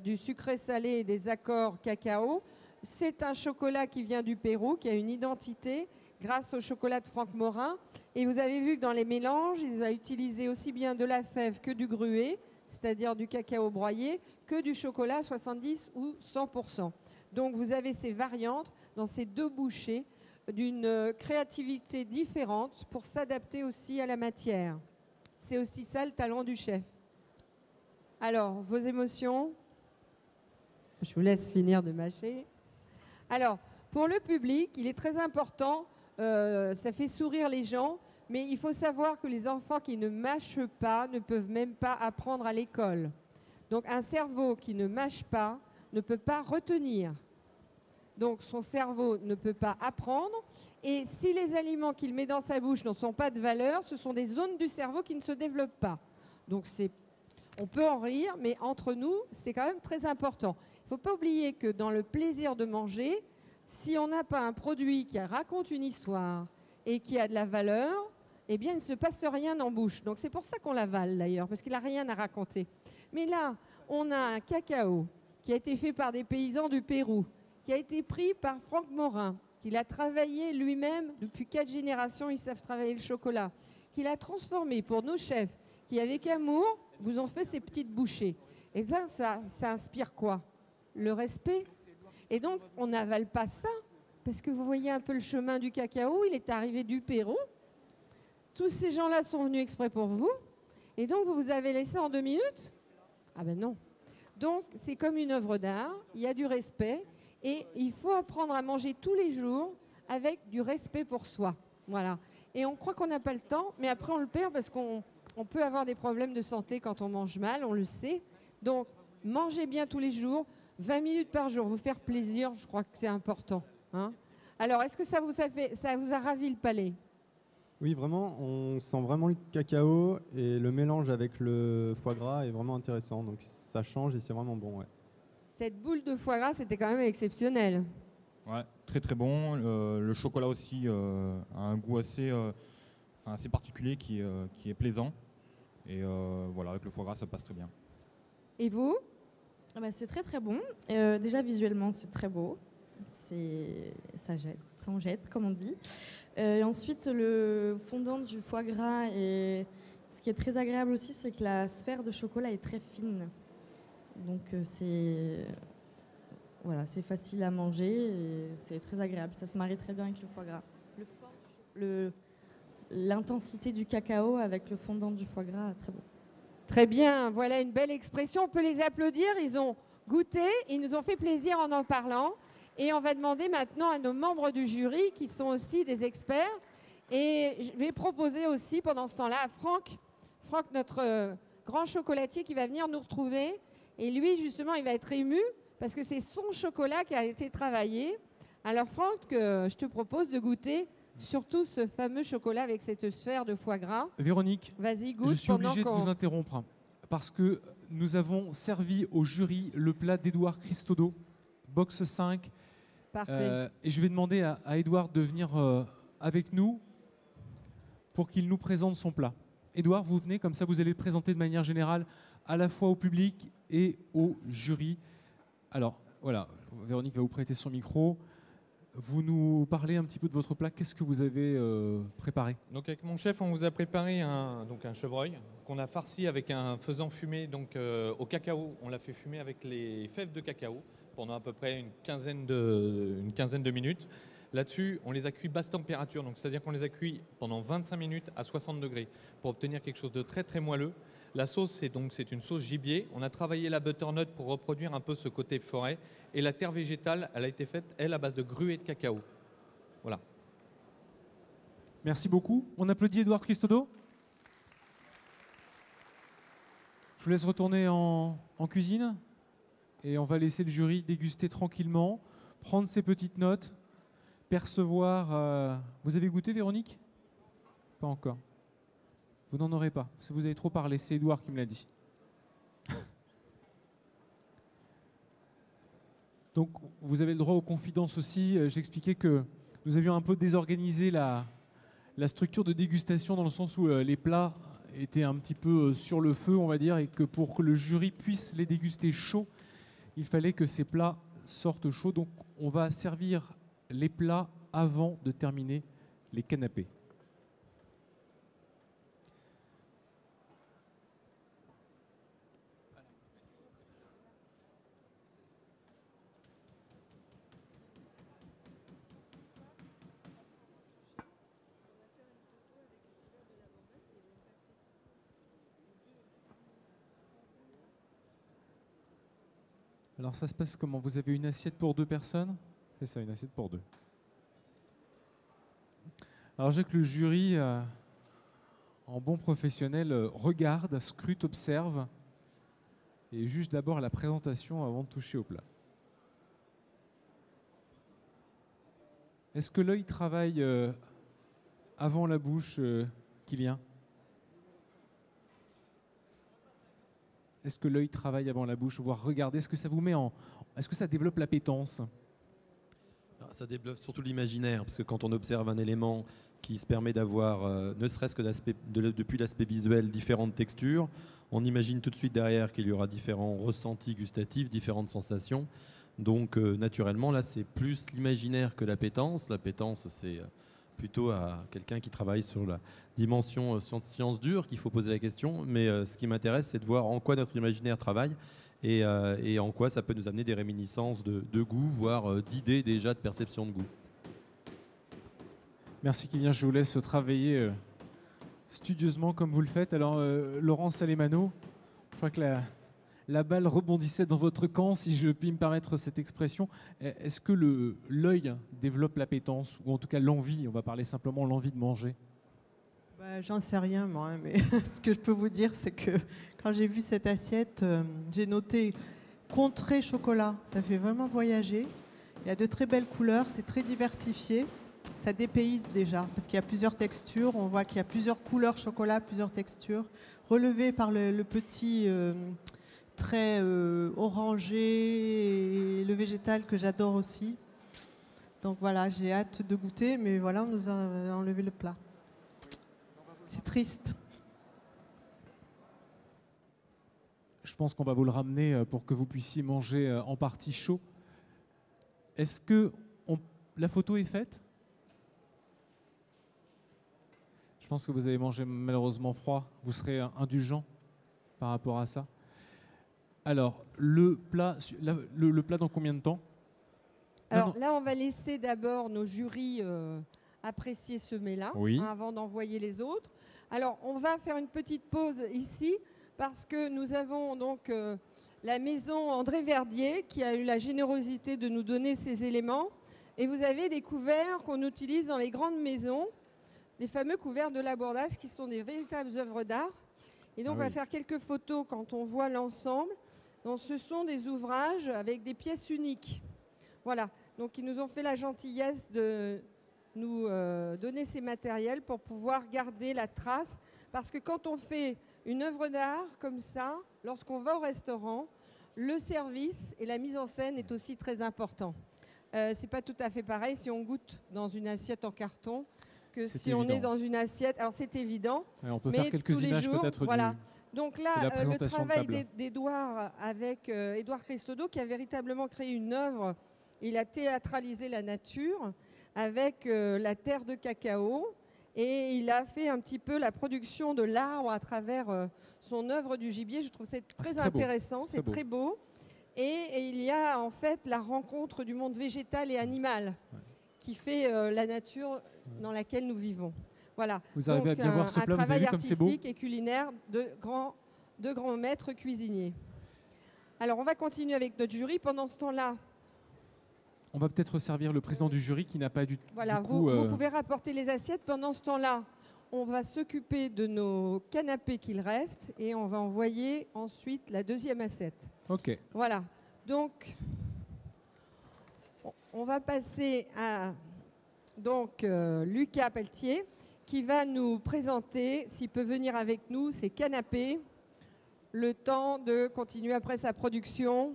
du sucré salé et des accords cacao. C'est un chocolat qui vient du Pérou, qui a une identité grâce au chocolat de Franck Morin. Et vous avez vu que dans les mélanges, il a utilisé aussi bien de la fève que du gruau, c'est-à-dire du cacao broyé, que du chocolat 70 ou 100%. Donc vous avez ces variantes dans ces deux bouchées d'une créativité différente pour s'adapter aussi à la matière. C'est aussi ça le talent du chef. Alors, vos émotions? Je vous laisse finir de mâcher. Alors, pour le public, il est très important, ça fait sourire les gens, mais il faut savoir que les enfants qui ne mâchent pas ne peuvent même pas apprendre à l'école. Donc un cerveau qui ne mâche pas ne peut pas retenir. Donc son cerveau ne peut pas apprendre. Et si les aliments qu'il met dans sa bouche n'en sont pas de valeur, ce sont des zones du cerveau qui ne se développent pas. Donc on peut en rire, mais entre nous, c'est quand même très important. Il ne faut pas oublier que dans le plaisir de manger, si on n'a pas un produit qui raconte une histoire et qui a de la valeur, eh bien, il ne se passe rien en bouche. Donc, c'est pour ça qu'on l'avale, d'ailleurs, parce qu'il n'a rien à raconter. Mais là, on a un cacao qui a été fait par des paysans du Pérou, qui a été pris par Franck Morin, qu'il a travaillé lui-même depuis 4 générations, ils savent travailler le chocolat, qu'il a transformé pour nos chefs, qui, avec amour, vous ont fait ces petites bouchées. Et ça inspire quoi? Le respect. Et donc, on n'avale pas ça, parce que vous voyez un peu le chemin du cacao, il est arrivé du Pérou. Tous ces gens-là sont venus exprès pour vous, et donc vous vous avez laissé en 2 minutes? Ah ben non. Donc, c'est comme une œuvre d'art, il y a du respect, et il faut apprendre à manger tous les jours avec du respect pour soi. Voilà. Et on croit qu'on n'a pas le temps, mais après on le perd parce qu'on peut avoir des problèmes de santé quand on mange mal, on le sait. Donc, mangez bien tous les jours, 20 minutes par jour, vous faire plaisir, je crois que c'est important. Hein. Alors, est-ce que ça vous a ravi le palais? Oui, vraiment, on sent vraiment le cacao et le mélange avec le foie gras est vraiment intéressant. Donc ça change et c'est vraiment bon. Ouais. Cette boule de foie gras, c'était quand même exceptionnel. Ouais, très très bon. Le chocolat aussi a un goût assez particulier qui est plaisant. Et voilà, avec le foie gras, ça passe très bien. Et vous? C'est très très bon. Déjà visuellement, c'est très beau. Ça en jette, comme on dit. Ensuite, le fondant du foie gras, et ce qui est très agréable aussi, c'est que la sphère de chocolat est très fine. Donc c'est facile à manger et c'est très agréable. Ça se marie très bien avec le foie gras. L'intensité du cacao avec le fondant du foie gras, très beau. Très bien, voilà une belle expression. On peut les applaudir. Ils ont goûté, ils nous ont fait plaisir en parlant. Et on va demander maintenant à nos membres du jury, qui sont aussi des experts. Et je vais proposer aussi, pendant ce temps-là, à Franck, notre grand chocolatier, qui va venir nous retrouver. Et lui, justement, il va être ému, parce que c'est son chocolat qui a été travaillé. Alors, Franck, je te propose de goûter surtout ce fameux chocolat avec cette sphère de foie gras. Véronique, vas-y, goûte. Je suis obligé de vous interrompre, parce que nous avons servi au jury le plat d'Édouard Christodo, box 5. Parfait. Et je vais demander à Édouard de venir avec nous pour qu'il nous présente son plat. Édouard, vous venez, comme ça vous allez le présenter de manière générale à la fois au public et au jury. Alors voilà, Véronique va vous prêter son micro. Vous nous parlez un petit peu de votre plat. Qu'est-ce que vous avez préparé? Donc avec mon chef, on vous a préparé un chevreuil qu'on a farci avec un faisan fumé au cacao. On l'a fait fumer avec les fèves de cacao pendant à peu près une quinzaine de minutes. Là-dessus, on les a cuits basse température, donc c'est-à-dire qu'on les a cuits pendant 25 minutes à 60 degrés pour obtenir quelque chose de très très moelleux. La sauce, c'est une sauce gibier. On a travaillé la butternut pour reproduire un peu ce côté forêt. Et la terre végétale, elle a été faite, elle, à base de gruau de cacao. Voilà. Merci beaucoup. On applaudit Édouard Christodo. Je vous laisse retourner en cuisine et on va laisser le jury déguster tranquillement, prendre ses petites notes, percevoir... Vous avez goûté, Véronique? Pas encore. Vous n'en aurez pas, parce que vous avez trop parlé. C'est Edouard qui me l'a dit. Donc, vous avez le droit aux confidences aussi. J'expliquais que nous avions un peu désorganisé la structure de dégustation dans le sens où les plats étaient un petit peu sur le feu, on va dire, et que pour que le jury puisse les déguster chauds, il fallait que ces plats sortent chauds. Donc, on va servir les plats avant de terminer les canapés. Alors ça se passe comment? Vous avez une assiette pour 2 personnes? C'est ça, une assiette pour 2. Alors j'ai que le jury, en bon professionnel, regarde, scrute, observe et juge d'abord la présentation avant de toucher au plat. Est-ce que l'œil travaille avant la bouche, Kylian? Est-ce que l'œil travaille avant la bouche, voire regarder? Est-ce que ça vous met en... Est-ce que ça développe l'appétence? Ça développe surtout l'imaginaire, parce que quand on observe un élément qui se permet d'avoir, ne serait-ce que depuis l'aspect visuel, différentes textures, on imagine tout de suite derrière qu'il y aura différents ressentis gustatifs, différentes sensations. Donc naturellement, là, c'est plus l'imaginaire que l'appétence. L'appétence, c'est plutôt à quelqu'un qui travaille sur la dimension science dure qu'il faut poser la question. Mais ce qui m'intéresse, c'est de voir en quoi notre imaginaire travaille et en quoi ça peut nous amener des réminiscences de goût, voire d'idées déjà de perception de goût. Merci Kylian, je vous laisse travailler studieusement comme vous le faites. Alors Laurent Salemano, je crois que la balle rebondissait dans votre camp, si je puis me permettre cette expression. Est-ce que l'œil développe l'appétence, ou en tout cas l'envie? On va parler simplement l'envie de manger. J'en sais rien, moi, hein, mais ce que je peux vous dire, c'est que quand j'ai vu cette assiette, j'ai noté contrée chocolat. Ça fait vraiment voyager. Il y a de très belles couleurs, c'est très diversifié. Ça dépayse déjà, parce qu'il y a plusieurs textures. On voit qu'il y a plusieurs couleurs chocolat, plusieurs textures, relevées par le petit... très orangé et le végétal que j'adore aussi. Donc voilà, j'ai hâte de goûter, mais voilà, on nous a enlevé le plat. C'est triste. Je pense qu'on va vous le ramener pour que vous puissiez manger en partie chaud. Est-ce que la photo est faite? Je pense que vous avez mangé malheureusement froid. Vous serez indulgent par rapport à ça. Alors, le plat dans combien de temps? Alors là, on va laisser d'abord nos jurys apprécier ce mets-là, oui, avant d'envoyer les autres. Alors, on va faire une petite pause ici parce que nous avons donc la maison André Verdier qui a eu la générosité de nous donner ces éléments. Et vous avez des couverts qu'on utilise dans les grandes maisons, les fameux couverts de la Bordas qui sont des véritables œuvres d'art. Et donc, on va faire quelques photos quand on voit l'ensemble. Donc, ce sont des ouvrages avec des pièces uniques. Voilà. Donc, ils nous ont fait la gentillesse de nous donner ces matériels pour pouvoir garder la trace. Parce que quand on fait une œuvre d'art comme ça, lorsqu'on va au restaurant, le service et la mise en scène est aussi très important. C'est pas tout à fait pareil si on goûte dans une assiette en carton que si on est dans une assiette. Alors, c'est évident. Ouais, on peut faire quelques images peut-être voilà. Donc là, le travail de d'Édouard avec Édouard Christodo qui a véritablement créé une œuvre. Il a théâtralisé la nature avec la terre de cacao et il a fait un petit peu la production de l'arbre à travers son œuvre du gibier. Je trouve que c'est très intéressant, c'est très beau. Et il y a en fait la rencontre du monde végétal et animal qui fait la nature dans laquelle nous vivons. Voilà. Vous arrivez à bien voir ce plat, vous avez vu comme c'est beau ? Un travail artistique et culinaire de grands maîtres cuisiniers. Alors, on va continuer avec notre jury. Pendant ce temps-là... On va peut-être servir le président du jury qui n'a pas du voilà, coup... vous pouvez rapporter les assiettes. Pendant ce temps-là, on va s'occuper de nos canapés qu'il reste et on va envoyer ensuite la deuxième assiette. Ok. Voilà. Donc, on va passer à Lucas Pelletier qui va nous présenter, s'il peut venir avec nous, ses canapés, le temps de continuer après sa production.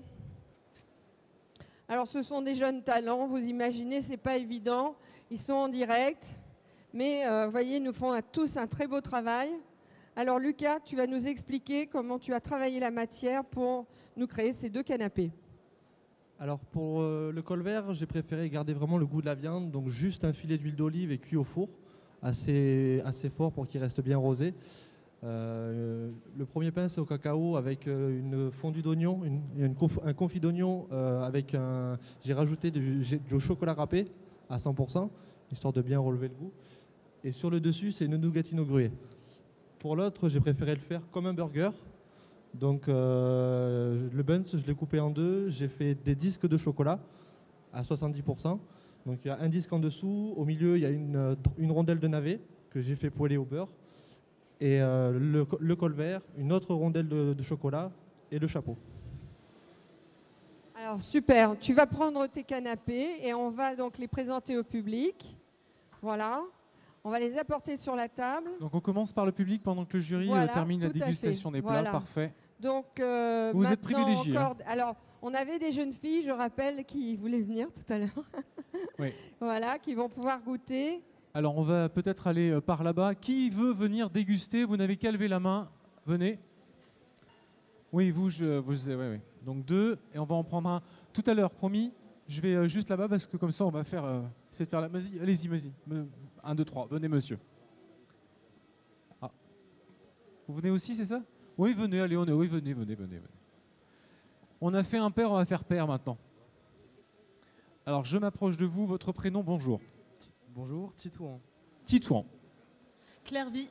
Alors, ce sont des jeunes talents, vous imaginez, c'est pas évident. Ils sont en direct, mais vous voyez, ils nous font tous un très beau travail. Alors, Lucas, tu vas nous expliquer comment tu as travaillé la matière pour nous créer ces deux canapés. Alors, pour le colvert, j'ai préféré garder vraiment le goût de la viande, donc juste un filet d'huile d'olive et cuit au four, assez fort pour qu'il reste bien rosé. Le premier pain, c'est au cacao avec une fondue d'oignon, un confit d'oignon avec j'ai rajouté du chocolat râpé à 100%, histoire de bien relever le goût. Et sur le dessus, c'est une nougatine gruée. Pour l'autre, j'ai préféré le faire comme un burger. Donc le buns, je l'ai coupé en deux. J'ai fait des disques de chocolat à 70%. Donc il y a un disque en dessous. Au milieu, il y a une rondelle de navet que j'ai fait poêler au beurre. Et le colvert, une autre rondelle de chocolat et le chapeau. Alors super, tu vas prendre tes canapés et on va donc les présenter au public. Voilà, on va les apporter sur la table. Donc on commence par le public pendant que le jury termine la dégustation des plats. Voilà. Parfait. Donc vous êtes privilégiés. Encore, alors on avait des jeunes filles, je rappelle, qui voulaient venir tout à l'heure. Oui. Voilà, qui vont pouvoir goûter. Alors, on va peut-être aller par là-bas. Qui veut venir déguster? Vous n'avez qu'à lever la main. Venez. Oui, vous, oui. Donc 2, et on va en prendre un tout à l'heure, promis. Je vais juste là-bas parce que comme ça, on va essayer de faire la... Vas-y, allez-y. 1, 2, 3. Venez, monsieur. Ah. Vous venez aussi, c'est ça? Oui, venez, allez, oui, venez. On a fait un pair, on va faire pair maintenant. Alors, je m'approche de vous. Votre prénom, bonjour. Bonjour, Titouan. Titouan. Clairvy.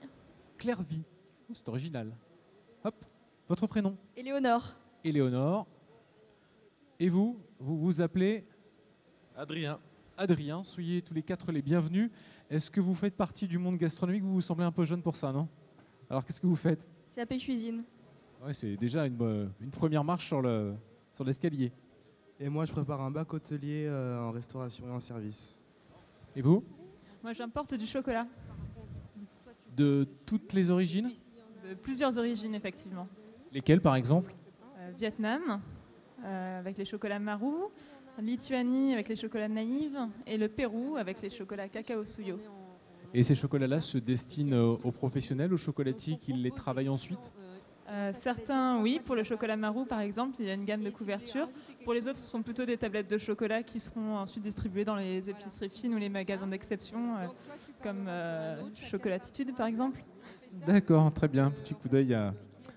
Clairvy. Oh, c'est original. Hop. Votre prénom? Éléonore. Éléonore. Et vous? Vous vous appelez? Adrien. Adrien. Soyez tous les 4 les bienvenus. Est-ce que vous faites partie du monde gastronomique? Vous vous semblez un peu jeune pour ça, non? Alors, qu'est-ce que vous faites? CAP cuisine. Ouais, c'est déjà une première marche sur l'escalier. Et moi, je prépare un bac hôtelier en restauration et en service. Et vous? Moi, j'importe du chocolat. De toutes les origines? De plusieurs origines, effectivement. Lesquelles, par exemple? Vietnam, avec les chocolats Marou, Lituanie avec les chocolats naïves, et le Pérou avec les chocolats cacao suyo. Et ces chocolats-là se destinent aux professionnels, aux chocolatiers qui les travaillent ensuite? Certains, oui. Pour le chocolat Marou, par exemple, il y a une gamme de couverture. Pour les autres, ce sont plutôt des tablettes de chocolat qui seront ensuite distribuées dans les épiceries fines ou les magasins d'exception, comme Chocolatitude, par exemple. D'accord, très bien. Petit coup d'œil à...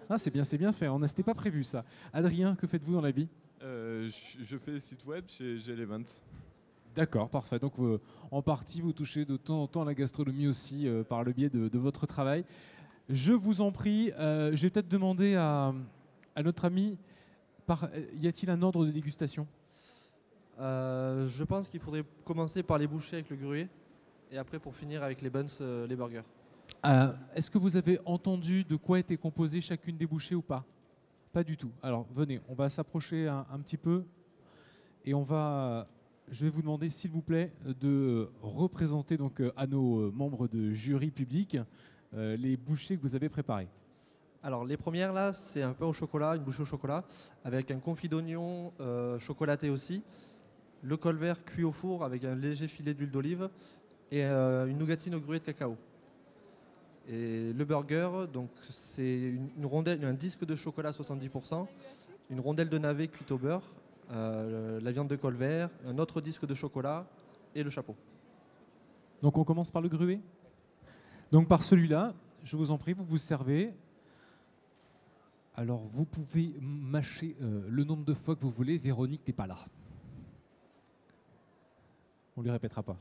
Ah, c'est bien fait. C'était pas prévu, ça. Adrien, que faites-vous dans la vie? Je fais site web chez G-Events. D'accord, parfait. Donc, en partie, vous touchez de temps en temps à la gastronomie aussi par le biais de votre travail. Je vous en prie, je vais peut-être demander à notre ami, y a-t-il un ordre de dégustation? Je pense qu'il faudrait commencer par les bouchées avec le gruet et après pour finir avec les buns, les burgers. Est-ce que vous avez entendu de quoi était composée chacune des bouchées ou pas? Pas du tout. Alors venez, on va s'approcher un petit peu et je vais vous demander s'il vous plaît de représenter donc à nos membres de jury public les bouchées que vous avez préparées. Alors les premières là, c'est un pain au chocolat, une bouchée au chocolat, avec un confit d'oignon chocolaté aussi, le colvert cuit au four avec un léger filet d'huile d'olive et une nougatine au gruet de cacao. Et le burger, donc c'est une rondelle, un disque de chocolat à 70%, une rondelle de navet cuite au beurre, la viande de colvert, un autre disque de chocolat et le chapeau. Donc on commence par le gruet. Donc par celui-là, je vous en prie, vous vous servez. Alors vous pouvez mâcher le nombre de fois que vous voulez. Véronique n'est pas là. On ne lui répétera pas.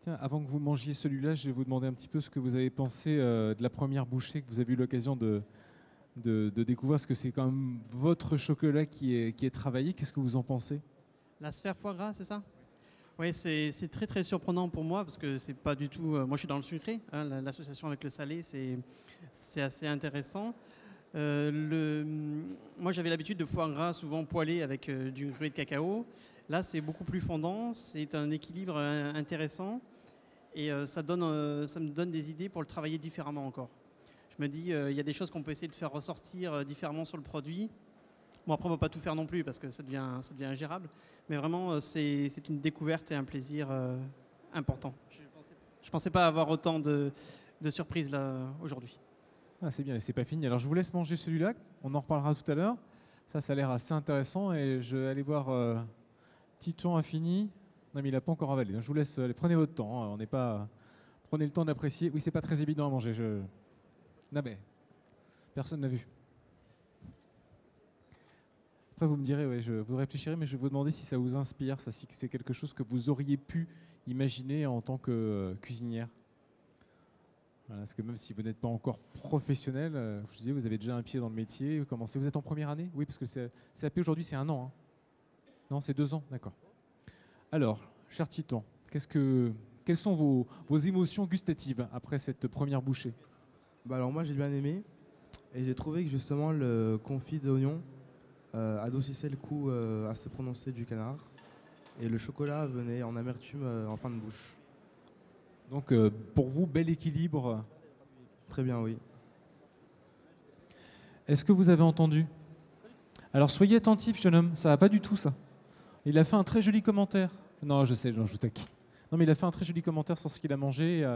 Tiens, avant que vous mangiez celui-là, je vais vous demander un petit peu ce que vous avez pensé de la première bouchée que vous avez eu l'occasion de de découvrir ce que c'est quand même votre chocolat qui est travaillé. Qu'est-ce que vous en pensez? La sphère foie gras, c'est ça? Oui, c'est très très surprenant pour moi parce que c'est pas du tout. Moi, je suis dans le sucré. Hein, l'association avec le salé, c'est assez intéressant. Moi, j'avais l'habitude de foie gras souvent poêlé avec du gruau de cacao. Là, c'est beaucoup plus fondant. C'est un équilibre intéressant et ça me donne des idées pour le travailler différemment encore. Je me dis, il y a des choses qu'on peut essayer de faire ressortir différemment sur le produit. Bon, après, on ne va pas tout faire non plus parce que ça devient ingérable. Mais vraiment, c'est une découverte et un plaisir important. Je ne pensais pas avoir autant de surprises là aujourd'hui. Ah, c'est bien, et c'est pas fini. Alors, je vous laisse manger celui-là. On en reparlera tout à l'heure. Ça a l'air assez intéressant. Et je vais aller voir Titon Infini. Non, mais il n'a pas encore avalé. Je vous laisse. Allez, prenez votre temps. Hein. Prenez le temps d'apprécier. Oui, c'est pas très évident à manger. Non, mais personne n'a vu. Après, vous me direz, ouais, vous réfléchirez, mais je vais vous demander si ça vous inspire, ça, si c'est quelque chose que vous auriez pu imaginer en tant que cuisinière. Voilà, parce que même si vous n'êtes pas encore professionnel, je vous disais, vous avez déjà un pied dans le métier. Vous êtes en première année? Oui, parce que CAP aujourd'hui, c'est 1 an. Hein. Non, c'est 2 ans, d'accord. Alors, cher Titon, quelles sont vos émotions gustatives après cette première bouchée? Alors moi, j'ai bien aimé. Et j'ai trouvé que justement, le confit d'oignon adoucissait le goût assez prononcé du canard. Et le chocolat venait en amertume en fin de bouche. Donc pour vous, bel équilibre? Très bien, oui. Est-ce que vous avez entendu? Alors soyez attentifs, jeune homme, ça va pas du tout ça. Il a fait un très joli commentaire. Non, je sais, je vous taquine. Non, mais il a fait un très joli commentaire sur ce qu'il a mangé.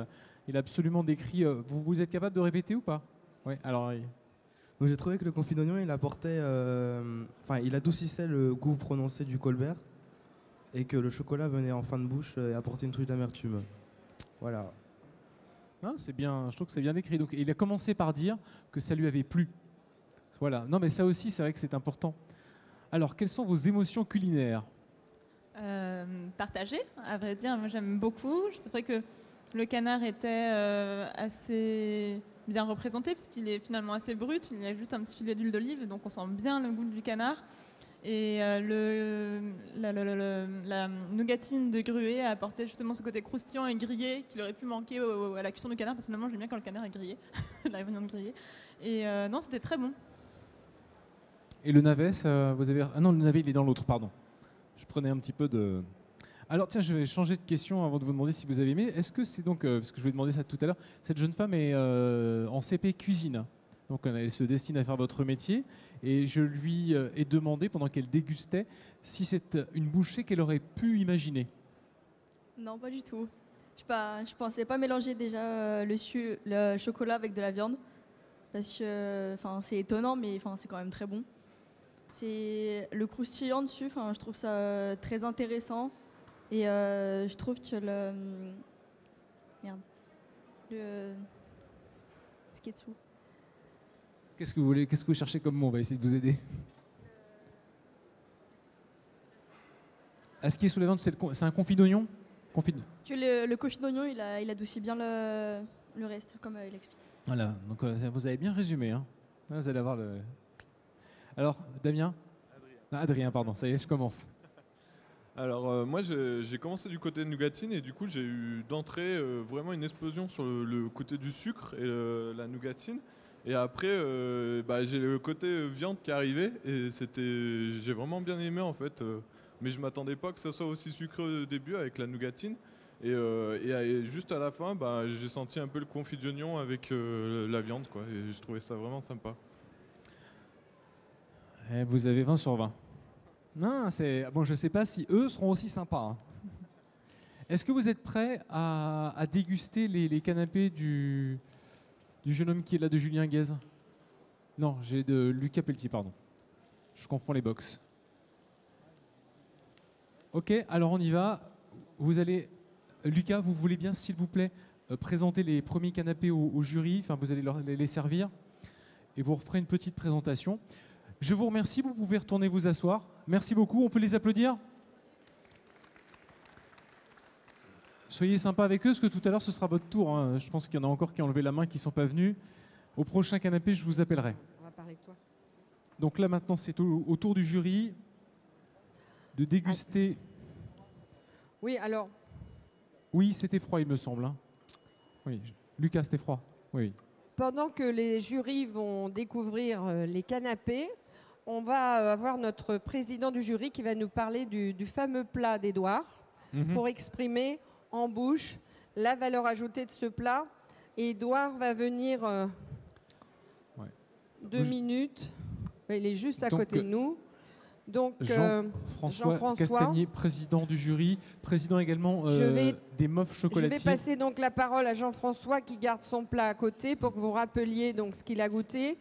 Il a absolument décrit... vous êtes capable de répéter ou pas? Oui, alors... Donc j'ai trouvé que le confit d'oignon, il apportait... il adoucissait le goût prononcé du Colbert et que le chocolat venait en fin de bouche et apportait une touche d'amertume. Voilà. Ah, c'est bien, je trouve que c'est bien décrit. Donc, il a commencé par dire que ça lui avait plu. Voilà. Non, mais ça aussi, c'est vrai que c'est important. Alors, quelles sont vos émotions culinaires? Partagées, à vrai dire. Moi, j'aime beaucoup. Je trouvais que le canard était assez bien représenté puisqu'il est finalement assez brut. Il y a juste un petit filet d'huile d'olive, donc on sent bien le goût du canard. Et la nougatine de Gruet a apporté justement ce côté croustillant et grillé qu'il aurait pu manquer à la cuisson du canard. Personnellement, j'aime bien quand le canard est grillé, la viande grillée. Et non, c'était très bon. Et le navet, vous avez... Ah non, le navet, il est dans l'autre, pardon. Je prenais un petit peu de... Alors tiens, je vais changer de question avant de vous demander si vous avez aimé. Est-ce que c'est donc, parce que je vous ai demandé ça tout à l'heure, cette jeune femme est en CP cuisine. Donc elle se destine à faire votre métier. Et je lui ai demandé, pendant qu'elle dégustait, si c'est une bouchée qu'elle aurait pu imaginer. Non, pas du tout. Je pensais pas mélanger déjà le chocolat avec de la viande. Parce que c'est étonnant, mais c'est quand même très bon. C'est le croustillant dessus, je trouve ça très intéressant. Et je trouve que ce qui est dessous. Qu'est-ce que vous voulez? Qu'est-ce que vous cherchez comme mot? On va essayer de vous aider. Ce qui est sous la viande, c'est un confit d'oignon? Le confit d'oignon, il adoucit bien le reste, comme il explique. Voilà, donc vous avez bien résumé. Hein. Là, vous allez avoir le... Alors, Damien? Adrien, pardon, ça y est, je commence. Alors moi j'ai commencé du côté de nougatine et du coup j'ai eu d'entrée vraiment une explosion sur le côté du sucre et la nougatine. Et après j'ai le côté viande qui est arrivé et j'ai vraiment bien aimé en fait. Mais je m'attendais pas que ça soit aussi sucré au début avec la nougatine. Et juste à la fin, j'ai senti un peu le confit d'oignon avec la viande quoi. Et je trouvais ça vraiment sympa. Et vous avez 20 sur 20. Non, bon, je ne sais pas si eux seront aussi sympas. Hein. Est-ce que vous êtes prêts à déguster les canapés du jeune homme qui est là, de Julien Guez? Non, j'ai de Lucas Pelletier, pardon. Je confonds les box. Ok, alors on y va. Lucas, vous voulez bien, s'il vous plaît, présenter les premiers canapés au jury. Enfin, vous allez les servir et vous referez une petite présentation. Je vous remercie, vous pouvez retourner vous asseoir. Merci beaucoup, on peut les applaudir. Soyez sympas avec eux, parce que tout à l'heure, ce sera votre tour. Hein. Je pense qu'il y en a encore qui ont levé la main, qui ne sont pas venus. Au prochain canapé, je vous appellerai. On va parler de toi. Donc là maintenant c'est au tour du jury de déguster. Oui, alors. Oui, c'était froid il me semble. Hein. Oui, Lucas, c'était froid. Oui. Pendant que les jurys vont découvrir les canapés, on va avoir notre président du jury qui va nous parler du fameux plat d'Édouard pour exprimer en bouche la valeur ajoutée de ce plat. Et Édouard va venir 2 minutes. Il est juste à côté de nous. Donc, Jean-François Castagnier, président du jury, président également des MOF chocolatiers. Je vais passer donc la parole à Jean-François qui garde son plat à côté pour que vous rappeliez donc ce qu'il a goûté.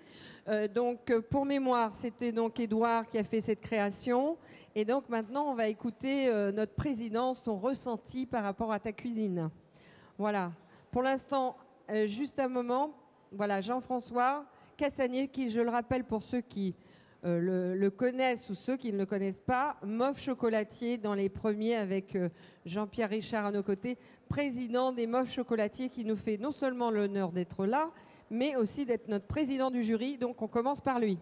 Donc pour mémoire, c'était donc Édouard qui a fait cette création. Et donc maintenant, on va écouter notre président, son ressenti par rapport à ta cuisine. Voilà. Pour l'instant, juste un moment. Voilà, Jean-François Castagnier, qui, je le rappelle pour ceux qui le connaissent ou ceux qui ne le connaissent pas, MOF chocolatier dans les premiers avec Jean-Pierre Richard à nos côtés, président des MOF chocolatiers qui nous fait non seulement l'honneur d'être là, mais aussi d'être notre président du jury. Donc on commence par lui.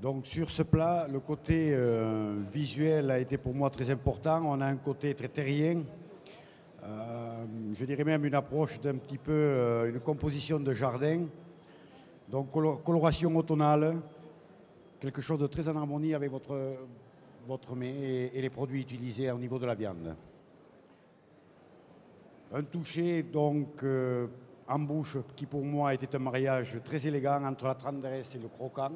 Donc sur ce plat, le côté visuel a été pour moi très important. On a un côté très terrien, je dirais même une approche d'un petit peu, une composition de jardin. Donc coloration automnale, quelque chose de très en harmonie avec votre mets et les produits utilisés au niveau de la viande. Un toucher donc en bouche qui pour moi était un mariage très élégant entre la tendresse et le croquant,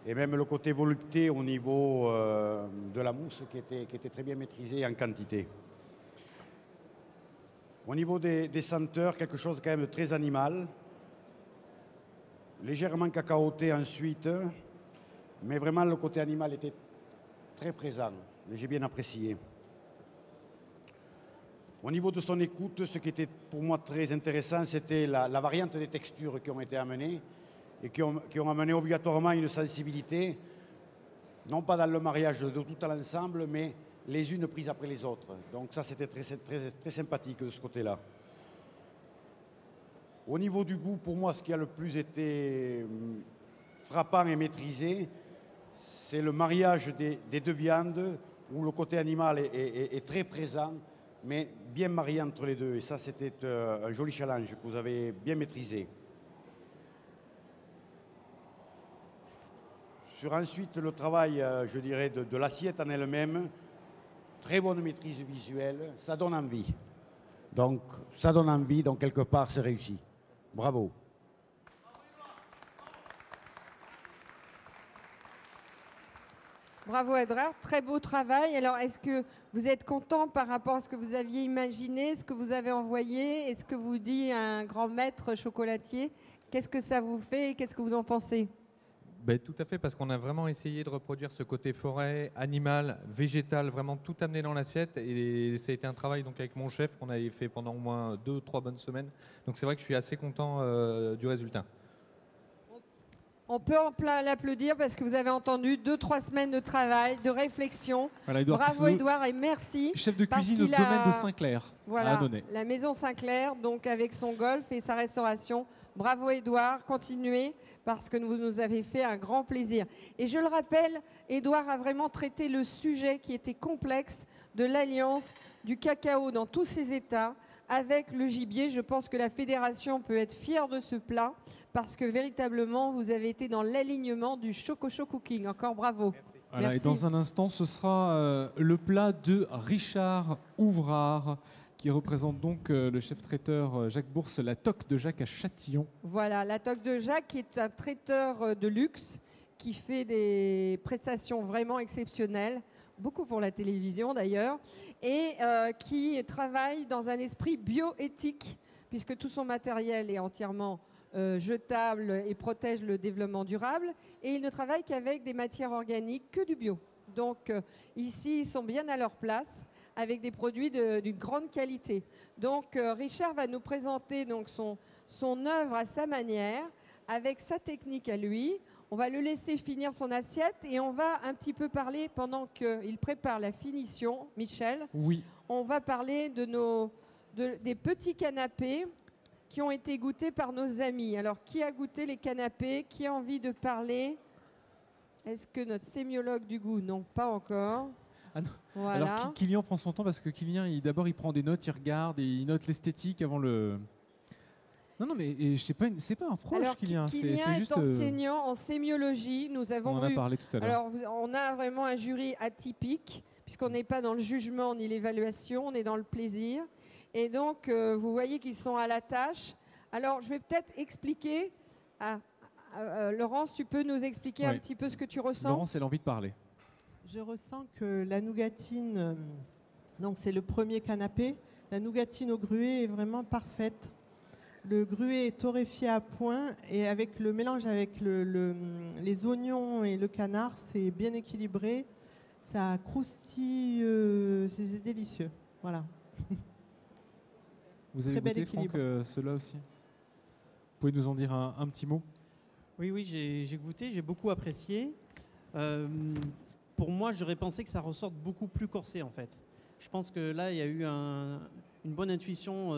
et même le côté volupté au niveau de la mousse qui était très bien maîtrisée en quantité. Au niveau des senteurs, quelque chose quand même de très animal. Légèrement cacaoté ensuite, mais vraiment le côté animal était très présent, et j'ai bien apprécié. Au niveau de son écoute, ce qui était pour moi très intéressant, c'était la variante des textures qui ont été amenées et qui ont amené obligatoirement une sensibilité, non pas dans le mariage de tout à l'ensemble, mais les unes prises après les autres. Donc ça, c'était très sympathique de ce côté-là. Au niveau du goût, pour moi, ce qui a le plus été frappant et maîtrisé, c'est le mariage des deux viandes, où le côté animal est très présent, mais bien marié entre les deux. Et ça, c'était un joli challenge que vous avez bien maîtrisé. Sur ensuite le travail, je dirais, de l'assiette en elle-même, très bonne maîtrise visuelle, ça donne envie. Donc, ça donne envie, donc quelque part, c'est réussi. Bravo. Bravo Édouard, très beau travail. Alors est-ce que vous êtes content par rapport à ce que vous aviez imaginé, ce que vous avez envoyé? Est-ce que vous dit un grand maître chocolatier? Qu'est-ce que ça vous fait et qu'est-ce que vous en pensez? Ben, tout à fait, parce qu'on a vraiment essayé de reproduire ce côté forêt, animal, végétal, vraiment tout amené dans l'assiette. Et ça a été un travail donc, avec mon chef qu'on avait fait pendant au moins 2-3 bonnes semaines. Donc c'est vrai que je suis assez content du résultat. On peut en plein l'applaudir parce que vous avez entendu 2-3 semaines de travail, de réflexion. Voilà, Édouard Bravo Tisseau, Édouard et merci. chef de cuisine au domaine de Saint-Clair, voilà, à Annonay. la maison Saint-Clair, donc avec son golf et sa restauration. Bravo Édouard, continuez parce que vous nous avez fait un grand plaisir. Et je le rappelle, Édouard a vraiment traité le sujet qui était complexe de l'alliance du cacao dans tous ses états avec le gibier. Je pense que la fédération peut être fière de ce plat parce que véritablement vous avez été dans l'alignement du Choco Cooking. Encore bravo. Voilà, Merci. et dans un instant, ce sera le plat de Richard Ouvrard, qui représente donc le chef traiteur Jacques Bourse, la toque de Jacques à Châtillon. Voilà, la toque de Jacques qui est un traiteur de luxe qui fait des prestations vraiment exceptionnelles, beaucoup pour la télévision d'ailleurs, et qui travaille dans un esprit bioéthique, puisque tout son matériel est entièrement jetable et protège le développement durable, et il ne travaille qu'avec des matières organiques, que du bio. Donc ici, ils sont bien à leur place, avec des produits d'une grande qualité. Donc Richard va nous présenter donc, son œuvre à sa manière, avec sa technique à lui. On va le laisser finir son assiette et on va un petit peu parler, pendant qu'il prépare la finition, Michel, oui. On va parler des petits canapés qui ont été goûtés par nos amis. Alors, qui a goûté les canapés? Qui a envie de parler? Est-ce que notre sémiologue du goût? Non, pas encore. Ah non. Voilà. Alors Kylian prend son temps parce que Kylian, d'abord il prend des notes, il regarde et il note l'esthétique avant le... Non, mais c'est pas un proche, Alors, Kylian. Kylian c'est juste, est enseignant en sémiologie. Nous avons on en a parlé tout à l'heure. Alors, on a vraiment un jury atypique, puisqu'on n'est pas dans le jugement ni l'évaluation, on est dans le plaisir. Et donc, vous voyez qu'ils sont à la tâche. Alors, je vais peut-être expliquer. Laurence, tu peux nous expliquer un petit peu ce que tu ressens? Laurence, elle a envie de parler. Je ressens que la nougatine, donc c'est le premier canapé, la nougatine au gruet est vraiment parfaite. Le gruet est torréfié à point et avec le mélange avec les oignons et le canard, c'est bien équilibré. Ça croustille, c'est délicieux. Voilà. Vous avez goûté, Franck, cela aussi? Vous pouvez nous en dire un petit mot? Oui, j'ai goûté, j'ai beaucoup apprécié. Pour moi, j'aurais pensé que ça ressorte beaucoup plus corsé, en fait. Je pense que là, il y a eu une bonne intuition,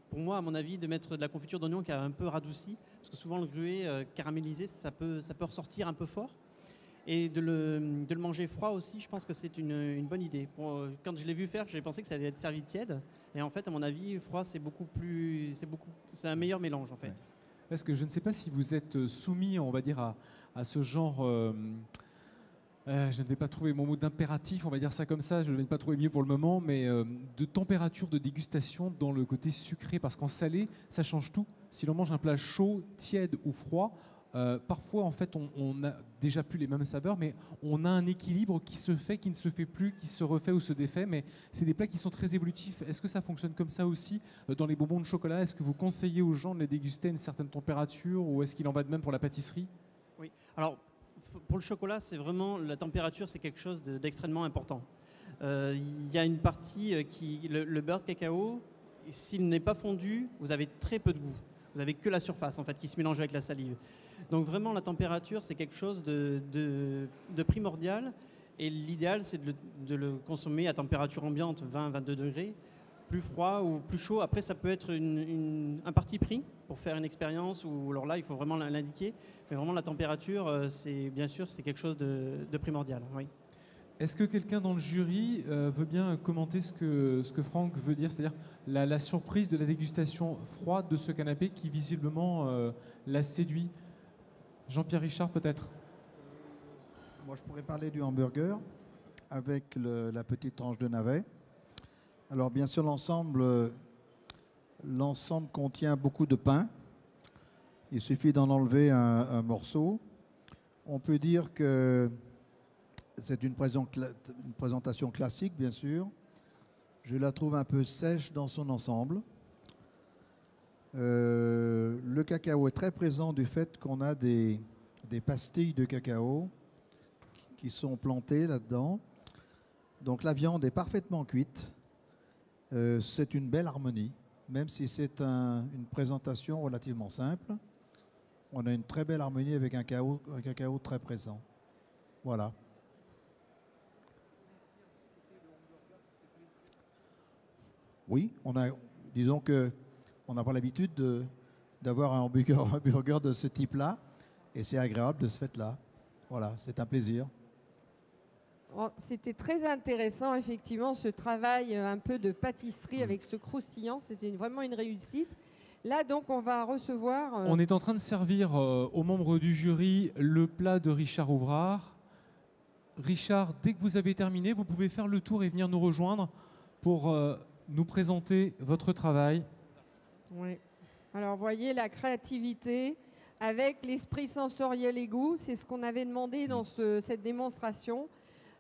pour moi, à mon avis, de mettre de la confiture d'oignon qui a un peu radouci. Parce que souvent, le gruet caramélisé, ça peut ressortir un peu fort. Et de le manger froid aussi, je pense que c'est une bonne idée. Quand je l'ai vu faire, j'ai pensé que ça allait être servi tiède. Et en fait, à mon avis, froid, c'est un meilleur mélange, en fait. Ouais. Parce que je ne sais pas si vous êtes soumis, on va dire, à ce genre... je ne vais pas trouver mon mot d'impératif, on va dire ça comme ça, je ne vais pas trouver mieux pour le moment, mais de température de dégustation dans le côté sucré, parce qu'en salé, ça change tout. Si l'on mange un plat chaud, tiède ou froid, parfois en fait on n'a déjà plus les mêmes saveurs, mais on a un équilibre qui se fait, qui ne se fait plus, qui se refait ou se défait, mais c'est des plats qui sont très évolutifs. Est-ce que ça fonctionne comme ça aussi dans les bonbons de chocolat? Est-ce que vous conseillez aux gens de les déguster à une certaine température, ou est-ce qu'il en va de même pour la pâtisserie? Oui, alors pour le chocolat, c'est vraiment la température, c'est quelque chose d'extrêmement important. Il y a une partie le beurre de cacao, s'il n'est pas fondu, vous avez très peu de goût. Vous n'avez que la surface en fait qui se mélange avec la salive. Donc vraiment la température, c'est quelque chose de primordial. Et l'idéal, c'est de le consommer à température ambiante, 20-22 degrés. Plus froid ou plus chaud. Après, ça peut être un parti pris pour faire une expérience. Ou alors là, il faut vraiment l'indiquer. Mais vraiment, la température, bien sûr, c'est quelque chose de primordial. Oui. Est-ce que quelqu'un dans le jury veut bien commenter ce que Franck veut dire, c'est-à-dire la surprise de la dégustation froide de ce canapé qui visiblement l'a séduit? Jean-Pierre Richard, peut-être? Moi, je pourrais parler du hamburger avec la petite tranche de navet. Alors, bien sûr, l'ensemble contient beaucoup de pain. Il suffit d'en enlever un morceau. On peut dire que c'est une présentation classique, bien sûr. Je la trouve un peu sèche dans son ensemble. Le cacao est très présent du fait qu'on a des pastilles de cacao qui sont plantées là-dedans. Donc la viande est parfaitement cuite. C'est une belle harmonie, même si c'est une présentation relativement simple. On a une très belle harmonie avec un cacao très présent. Voilà. Oui, disons que on n'a pas l'habitude d'avoir un hamburger de ce type-là, et c'est agréable de ce fait-là. Voilà, c'est un plaisir. C'était très intéressant, effectivement, ce travail un peu de pâtisserie avec ce croustillant. C'était vraiment une réussite. Là, donc, on va recevoir... On est en train de servir aux membres du jury le plat de Richard Ouvrard. Richard, dès que vous avez terminé, vous pouvez faire le tour et venir nous rejoindre pour nous présenter votre travail. Oui. Alors, vous voyez la créativité avec l'esprit sensoriel et goût. C'est ce qu'on avait demandé dans cette démonstration.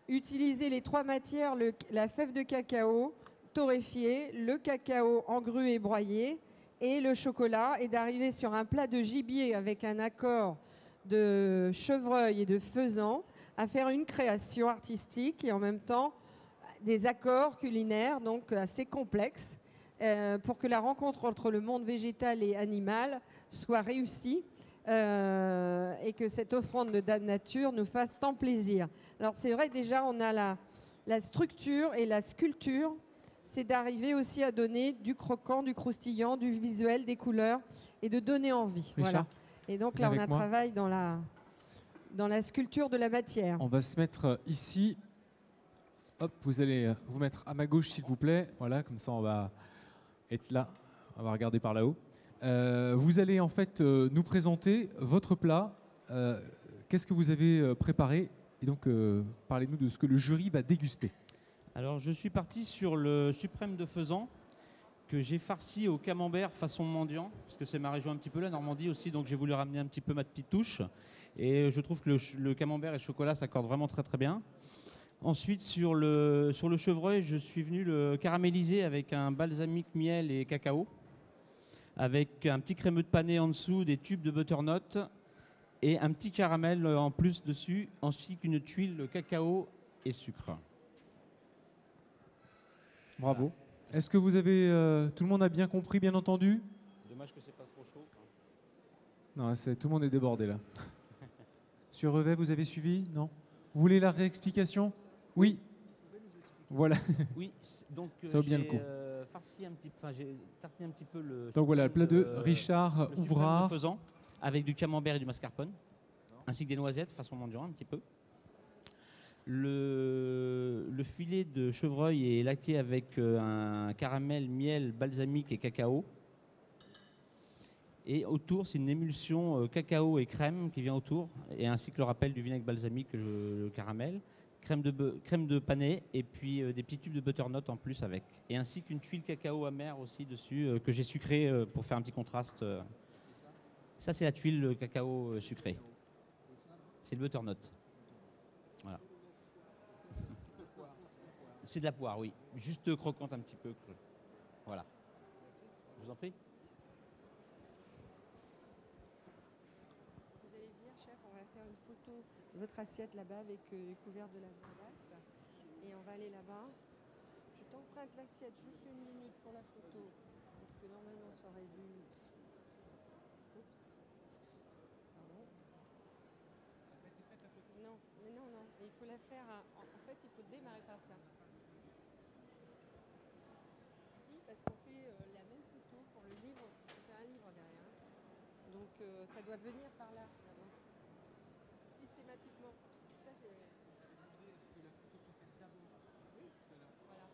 Utiliser les trois matières, la fève de cacao torréfiée, le cacao engrué et broyé et le chocolat, et d'arriver sur un plat de gibier avec un accord de chevreuil et de faisan, à faire une création artistique et en même temps des accords culinaires donc assez complexes pour que la rencontre entre le monde végétal et animal soit réussie. Et que cette offrande de Dame Nature nous fasse tant plaisir. Alors c'est vrai, déjà on a la structure et la sculpture c'est d'arriver aussi à donner du croquant, du croustillant, du visuel, des couleurs et de donner envie. Richard, voilà. Et donc là, on avec a un moi. travail dans la sculpture de la matière. On va se mettre ici. Hop, vous allez vous mettre à ma gauche, s'il vous plaît. Voilà, comme ça, on va être là. On va regarder par là-haut. Vous allez en fait nous présenter votre plat. Qu'est-ce que vous avez préparé? Et donc, parlez-nous de ce que le jury va déguster. Alors, je suis parti sur le suprême de faisan que j'ai farci au camembert façon mendiant, parce que c'est ma région un petit peu, la Normandie aussi, donc j'ai voulu ramener un petit peu ma petite touche. Et je trouve que le camembert et le chocolat s'accordent vraiment très très bien. Ensuite, sur le chevreuil, je suis venu le caraméliser avec un balsamique miel et cacao, avec un petit crémeux de panais en dessous, des tubes de butternut et un petit caramel en plus dessus, ainsi qu'une tuile cacao et sucre. Bravo. Est-ce que vous avez... tout le monde a bien compris, bien entendu? Dommage que c'est pas trop chaud. Non, tout le monde est débordé là. Sur Revet, vous avez suivi? Non? Vous voulez la réexplication? Oui. Voilà. Oui, donc ça vaut bien le coup. Farci un petit, enfin j'ai tartiné un petit peu le. Donc voilà, le plat de Richard Ouvrard. Faisant avec du camembert et du mascarpone, ainsi que des noisettes façon mendiant un petit peu. Le filet de chevreuil est laqué avec un caramel, miel, balsamique et cacao. Et autour, c'est une émulsion cacao et crème qui vient autour, et ainsi que le rappel du vinaigre balsamique, le caramel, crème de panais, et puis des petits tubes de butternut en plus avec. Et ainsi qu'une tuile cacao amère aussi dessus, que j'ai sucrée pour faire un petit contraste. Ça, c'est la tuile cacao sucrée. C'est le butternut. Voilà. C'est de la poire, oui. Juste croquante un petit peu. Voilà. Je vous en prie. Vous allez venir, chef, on va faire une photo de votre assiette là-bas avec les couverts de la bourdasse. Et on va aller là-bas. Je t'emprunte l'assiette juste une minute pour la photo. Parce que normalement, ça aurait dû... Oups. Pardon. Non, mais non, non. Il faut la faire... En fait, il faut démarrer par ça. Si, parce qu'on fait la même photo pour le livre. On fait un livre derrière. Donc, ça doit venir par là, d'abord. Systématiquement. Ça, j'ai... Est-ce que la photo soit faite d'abord? Oui, voilà.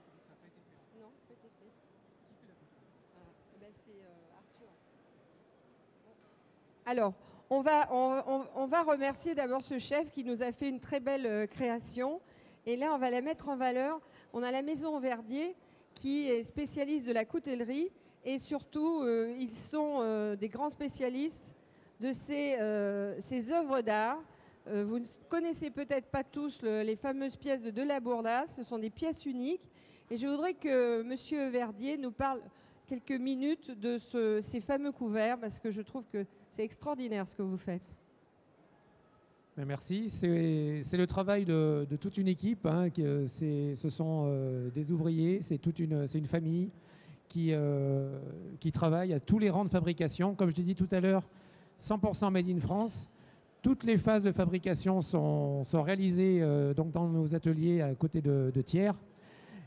Donc, ça n'a pas été fait? Non, ça n'a pas été fait. Qui fait la photo? Voilà. Eh ben, c'est Arthur. Bon. Alors, on va remercier d'abord ce chef qui nous a fait une très belle création. Et là, on va la mettre en valeur. On a la Maison Verdier qui est spécialiste de la coutellerie. Et surtout, ils sont des grands spécialistes de ces œuvres d'art. Vous ne connaissez peut-être pas tous les fameuses pièces de la Bourdasse. Ce sont des pièces uniques. Et je voudrais que M. Verdier nous parle quelques minutes de ces fameux couverts, parce que je trouve que c'est extraordinaire ce que vous faites. Merci. C'est le travail de toute une équipe. Hein, ce sont des ouvriers, c'est une famille qui travaille à tous les rangs de fabrication. Comme je l'ai dit tout à l'heure, 100% made in France. Toutes les phases de fabrication sont réalisées donc dans nos ateliers à côté de Thiers.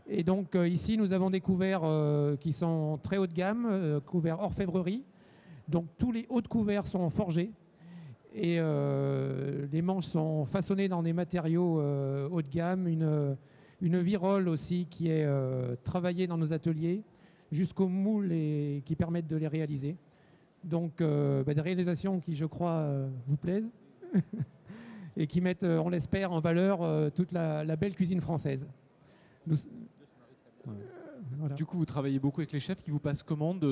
Et donc ici, nous avons des couverts qui sont très haut de gamme, couverts orfèvrerie. Donc tous les hauts de couverts sont forgés. Et les manches sont façonnées dans des matériaux haut de gamme. Une virole aussi qui est travaillée dans nos ateliers jusqu'aux moules et qui permettent de les réaliser. Donc des réalisations qui, je crois, vous plaisent et qui mettent, on l'espère, en valeur toute la belle cuisine française. Voilà. Du coup, vous travaillez beaucoup avec les chefs qui vous passent commande.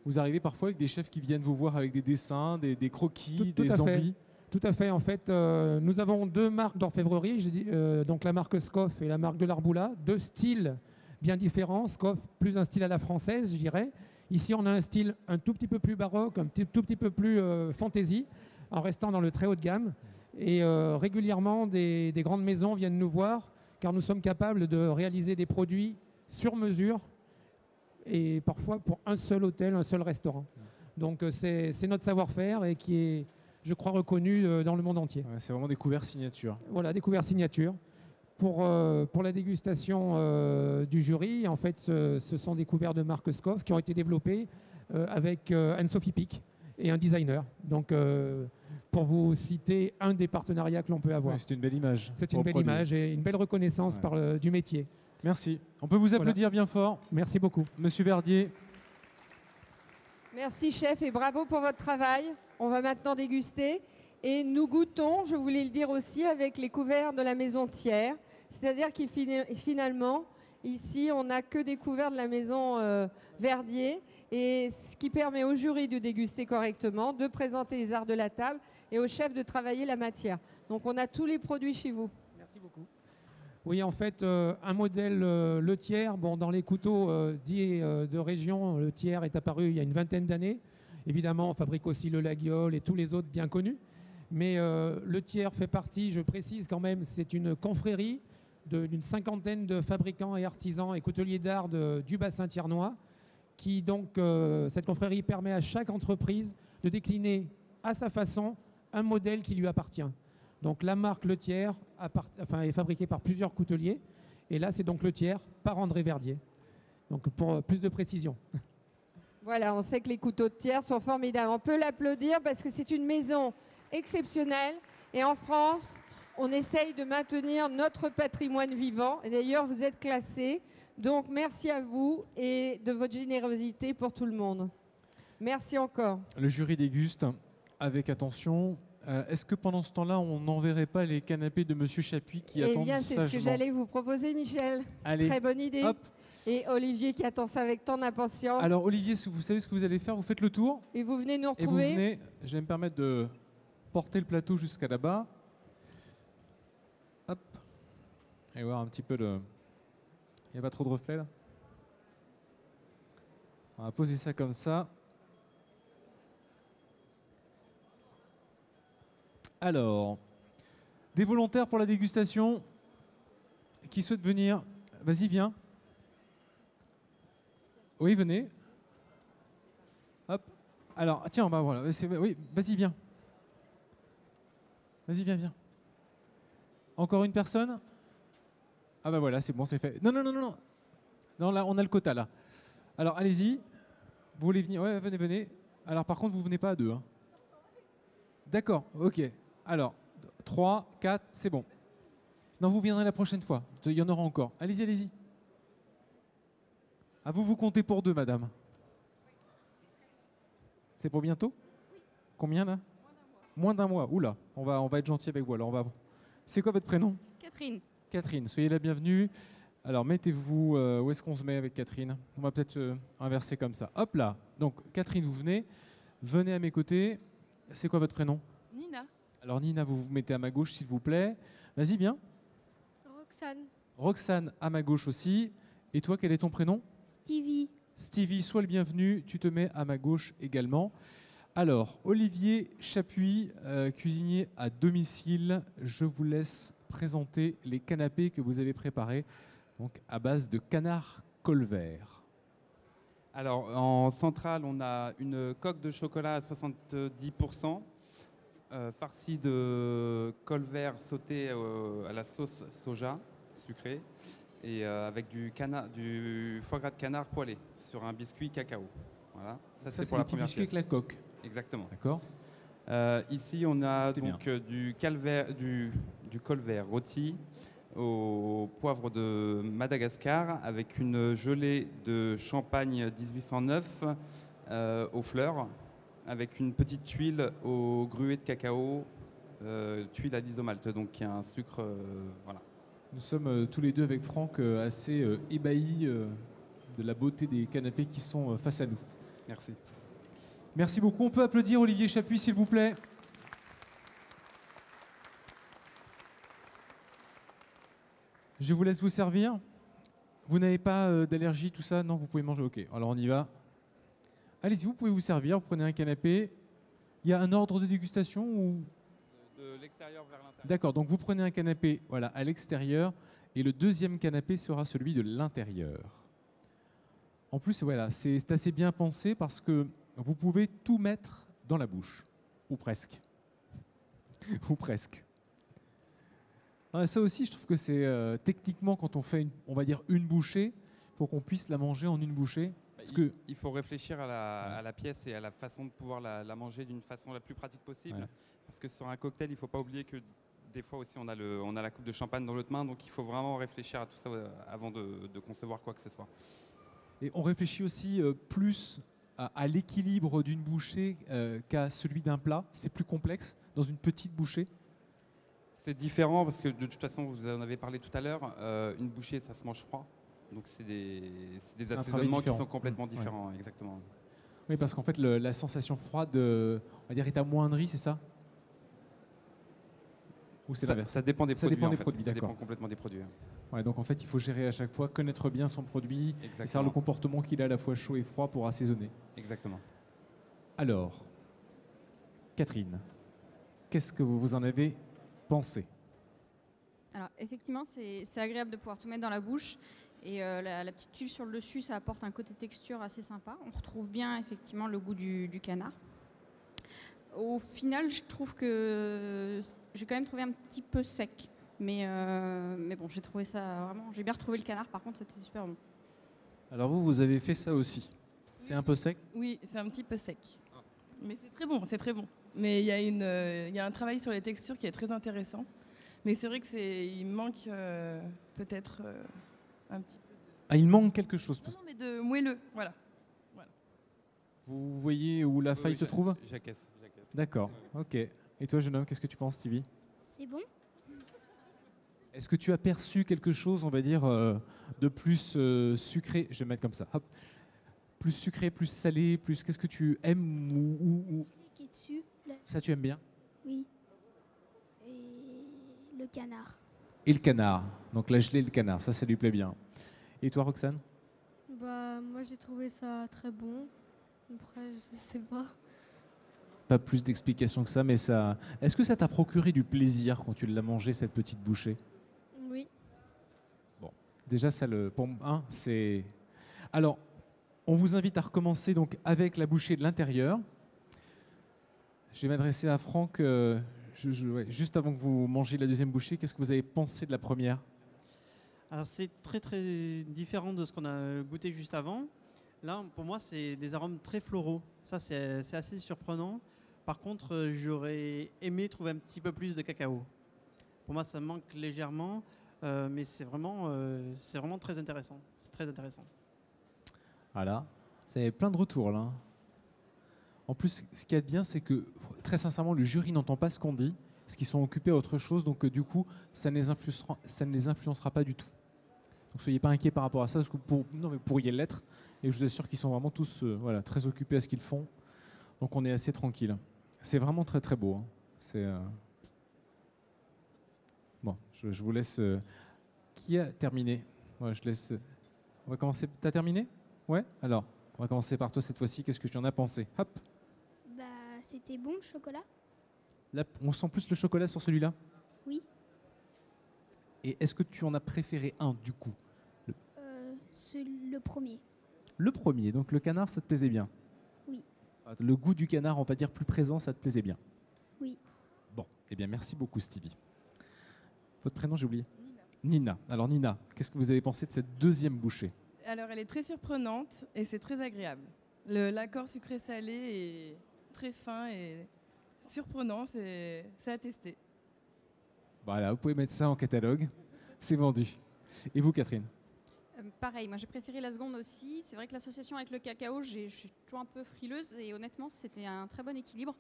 Vous arrivez parfois avec des chefs qui viennent vous voir avec des dessins, des croquis, des envies. Tout à fait. En fait, nous avons deux marques d'orfèvrerie, donc la marque Scoff et la marque de l'Arboula, deux styles bien différents. Scoff, plus un style à la française, je dirais. Ici, on a un style un tout petit peu plus baroque, tout petit peu plus fantaisie, en restant dans le très haut de gamme. Et régulièrement, des grandes maisons viennent nous voir, car nous sommes capables de réaliser des produits sur mesure et parfois pour un seul hôtel, un seul restaurant. Donc c'est notre savoir-faire et qui est, je crois, reconnu dans le monde entier. Ouais, c'est vraiment des couverts signature. Voilà, des couverts signature. pour la dégustation du jury, en fait, ce sont des couverts de marque Scoff qui ont été développés avec Anne-Sophie Pic et un designer. Donc, pour vous citer un des partenariats que l'on peut avoir. Ouais, c'est une belle image. C'est une belle image et une belle reconnaissance du métier. Merci. On peut vous applaudir bien fort. Merci beaucoup. Monsieur Verdier. Merci chef et bravo pour votre travail. On va maintenant déguster et nous goûtons, je voulais le dire aussi, avec les couverts de la maison Thiers. C'est-à-dire que finalement, ici, on n'a que des couverts de la maison Verdier, et ce qui permet au jury de déguster correctement, de présenter les arts de la table et au chef de travailler la matière. Donc on a tous les produits chez vous. Merci beaucoup. Oui, en fait, un modèle le Thiers, bon, dans les couteaux dits de région, le Thiers est apparu il y a une vingtaine d'années. Évidemment, on fabrique aussi le Laguiole et tous les autres bien connus. Mais le Thiers fait partie, je précise quand même, c'est une confrérie d'une cinquantaine de fabricants et artisans et couteliers d'art du bassin thiernois. Qui donc, cette confrérie permet à chaque entreprise de décliner à sa façon un modèle qui lui appartient. Donc la marque Le Thiers est fabriquée par plusieurs couteliers. Et là, c'est donc Le Thiers par André Verdier. Donc pour plus de précision. Voilà, on sait que les couteaux de Thiers sont formidables. On peut l'applaudir parce que c'est une maison exceptionnelle. Et en France, on essaye de maintenir notre patrimoine vivant. Et d'ailleurs, vous êtes classés. Donc merci à vous et de votre générosité pour tout le monde. Merci encore. Le jury déguste avec attention. Est-ce que pendant ce temps-là, on n'enverrait pas les canapés de Monsieur Chapuis qui attendent sagement? Eh bien, c'est ce que j'allais vous proposer, Michel. Allez. Très bonne idée. Hop. Et Olivier qui attend ça avec tant d'impatience. Alors Olivier, vous savez ce que vous allez faire? Vous faites le tour. Et vous venez nous Et vous retrouver. venez, je vais me permettre de porter le plateau jusqu'à là-bas. Hop. Et voir un petit peu de... Il n'y a pas trop de reflets là? On va poser ça comme ça. Alors, des volontaires pour la dégustation qui souhaitent venir? Vas-y, viens. Oui, venez. Hop. Alors, tiens, bah voilà. Oui, vas-y, viens. Vas-y, viens. Encore une personne? Ah bah voilà, c'est bon, c'est fait. Non. Non, là, on a le quota, là. Alors, allez-y. Vous voulez venir? Ouais, venez. Alors, par contre, vous venez pas à deux. Hein. D'accord, ok. Alors, 3, 4, c'est bon. Non, vous viendrez la prochaine fois. Il y en aura encore. Allez-y. Ah, vous comptez pour deux, madame. C'est pour bientôt? Combien, là? Moins d'un mois. Oula, on va être gentil avec vous. Alors, C'est quoi votre prénom? Catherine. Catherine, soyez la bienvenue. Alors, mettez-vous... où est-ce qu'on se met avec Catherine? On va peut-être inverser comme ça. Hop là. Donc, Catherine, vous venez à mes côtés. C'est quoi votre prénom? Nina. Alors, Nina, vous vous mettez à ma gauche, s'il vous plaît. Vas-y, viens. Roxane. Roxane, à ma gauche aussi. Et toi, quel est ton prénom? Stevie. Stevie, sois le bienvenu. Tu te mets à ma gauche également. Alors, Olivier Chapuis, cuisinier à domicile. Je vous laisse présenter les canapés que vous avez préparés, donc à base de canard colvert. Alors, en centrale, on a une coque de chocolat à 70%, farcie de colvert sauté à la sauce soja sucrée, et avec du foie gras de canard poêlé sur un biscuit cacao. Voilà, ça c'est pour la première pièce. Avec la coque. Exactement. D'accord. Ici, on a donc du colvert rôti au poivre de Madagascar avec une gelée de champagne 1809 aux fleurs, avec une petite tuile au gruet de cacao, tuile à l'isomalte, donc qui a un sucre. Voilà. Nous sommes tous les deux avec Franck assez ébahis de la beauté des canapés qui sont face à nous. Merci. Merci beaucoup. On peut applaudir Olivier Chapuis, s'il vous plaît. Je vous laisse vous servir. Vous n'avez pas d'allergie, tout ça? Non, vous pouvez manger. Ok, alors on y va. Allez-y, vous pouvez vous servir. Vous prenez un canapé. Il y a un ordre de dégustation ou... De l'extérieur vers l'intérieur. D'accord, donc vous prenez un canapé voilà, à l'extérieur et le deuxième canapé sera celui de l'intérieur. En plus, voilà, c'est assez bien pensé parce que vous pouvez tout mettre dans la bouche. Ou presque. Ou presque. Non, ça aussi, je trouve que c'est techniquement, quand on fait, on va dire, une bouchée, pour qu'on puisse la manger en une bouchée. Parce que Il faut réfléchir à la pièce et à la façon de pouvoir la manger d'une façon la plus pratique possible. Ouais. Parce que sur un cocktail, il ne faut pas oublier que des fois aussi, on a la coupe de champagne dans l'autre main. Donc il faut vraiment réfléchir à tout ça avant de concevoir quoi que ce soit. Et on réfléchit aussi plus à l'équilibre d'une bouchée qu'à celui d'un plat. C'est plus complexe dans une petite bouchée. C'est différent parce que de toute façon, vous en avez parlé tout à l'heure, une bouchée, ça se mange froid. Donc c'est des assaisonnements qui sont complètement différents, ouais. Exactement. Oui, parce qu'en fait, la sensation froide, on va dire, est amoindrie, c'est ça? Ou c'est l'inverse? Ça dépend des produits. Dépend des en fait. produits, Ça d'accord. dépend complètement des produits. Ouais, donc en fait, il faut gérer à chaque fois, connaître bien son produit, et savoir Exactement. le comportement qu'il a à la fois chaud et froid pour assaisonner. Exactement. Alors, Catherine, qu'est-ce que vous en avez pensé? Alors effectivement, c'est agréable de pouvoir tout mettre dans la bouche. Et la petite tuile sur le dessus, ça apporte un côté texture assez sympa. On retrouve bien effectivement le goût du canard. Au final, je trouve que j'ai quand même trouvé un petit peu sec. Mais bon, j'ai trouvé ça vraiment... J'ai bien retrouvé le canard, par contre, c'était super bon. Alors vous avez fait ça aussi. C'est un peu sec? Oui, c'est un petit peu sec. Mais c'est très bon, c'est très bon. Mais il y a un travail sur les textures qui est très intéressant. Mais c'est vrai qu'il manque peut-être un petit peu Ah, il manque quelque chose. Non, mais de moelleux, voilà. Vous voyez où la faille se trouve? J'acquiesce. D'accord, ok. Et toi, jeune homme, qu'est-ce que tu penses, Stevie? C'est bon. Est-ce que tu as perçu quelque chose, on va dire, de plus sucré? Je vais mettre comme ça. Hop. Plus sucré, plus salé, plus... Qu'est-ce que tu aimes ou... Qui est dessus, là. Ça, tu aimes bien? Oui. Et le canard. Et le canard. Donc la gelée et le canard, ça lui plaît bien. Et toi, Roxane? Bah, moi, j'ai trouvé ça très bon. Après, je sais pas. Pas plus d'explications que ça, mais ça... Est-ce que ça t'a procuré du plaisir quand tu l'as mangé, cette petite bouchée? Oui. Bon, déjà, ça pour un, c'est... Alors, on vous invite à recommencer donc avec la bouchée de l'intérieur. Je vais m'adresser à Franck. Juste avant que vous mangiez la deuxième bouchée, qu'est-ce que vous avez pensé de la première? Alors c'est très très différent de ce qu'on a goûté juste avant. Là, pour moi, c'est des arômes très floraux. Ça, c'est assez surprenant. Par contre, j'aurais aimé trouver un petit peu plus de cacao. Pour moi, ça manque légèrement, mais c'est vraiment très intéressant. C'est très intéressant. Voilà, c'est plein de retours là. En plus, ce qu'il y a de bien, c'est que très sincèrement, le jury n'entend pas ce qu'on dit, parce qu'ils sont occupés à autre chose, donc du coup, ça ne les influencera pas du tout. Donc soyez pas inquiets par rapport à ça, parce que vous pourriez l'être, et je vous assure qu'ils sont vraiment tous très occupés à ce qu'ils font. Donc on est assez tranquille. C'est vraiment très très beau. Hein. C'est bon, je vous laisse. Qui a terminé? Ouais, je laisse. On va commencer. T'as terminé? Ouais. Alors, on va commencer par toi cette fois-ci. Qu'est-ce que tu en as pensé? Hop. Bah, c'était bon le chocolat. Là, on sent plus le chocolat sur celui-là? Oui. Et est-ce que tu en as préféré un du coup? Le premier. Le premier. Donc le canard, ça te plaisait bien? Oui. Le goût du canard, on va dire plus présent, ça te plaisait bien? Oui. Bon, eh bien merci beaucoup Stevie. Votre prénom, j'ai oublié? Nina. Alors Nina, qu'est-ce que vous avez pensé de cette deuxième bouchée? Alors elle est très surprenante et c'est très agréable. L'accord sucré-salé est très fin et surprenant, c'est à tester. Voilà, vous pouvez mettre ça en catalogue, c'est vendu. Et vous Catherine? Pareil, moi j'ai préféré la seconde aussi. C'est vrai que l'association avec le cacao, je suis toujours un peu frileuse et honnêtement c'était un très bon équilibre.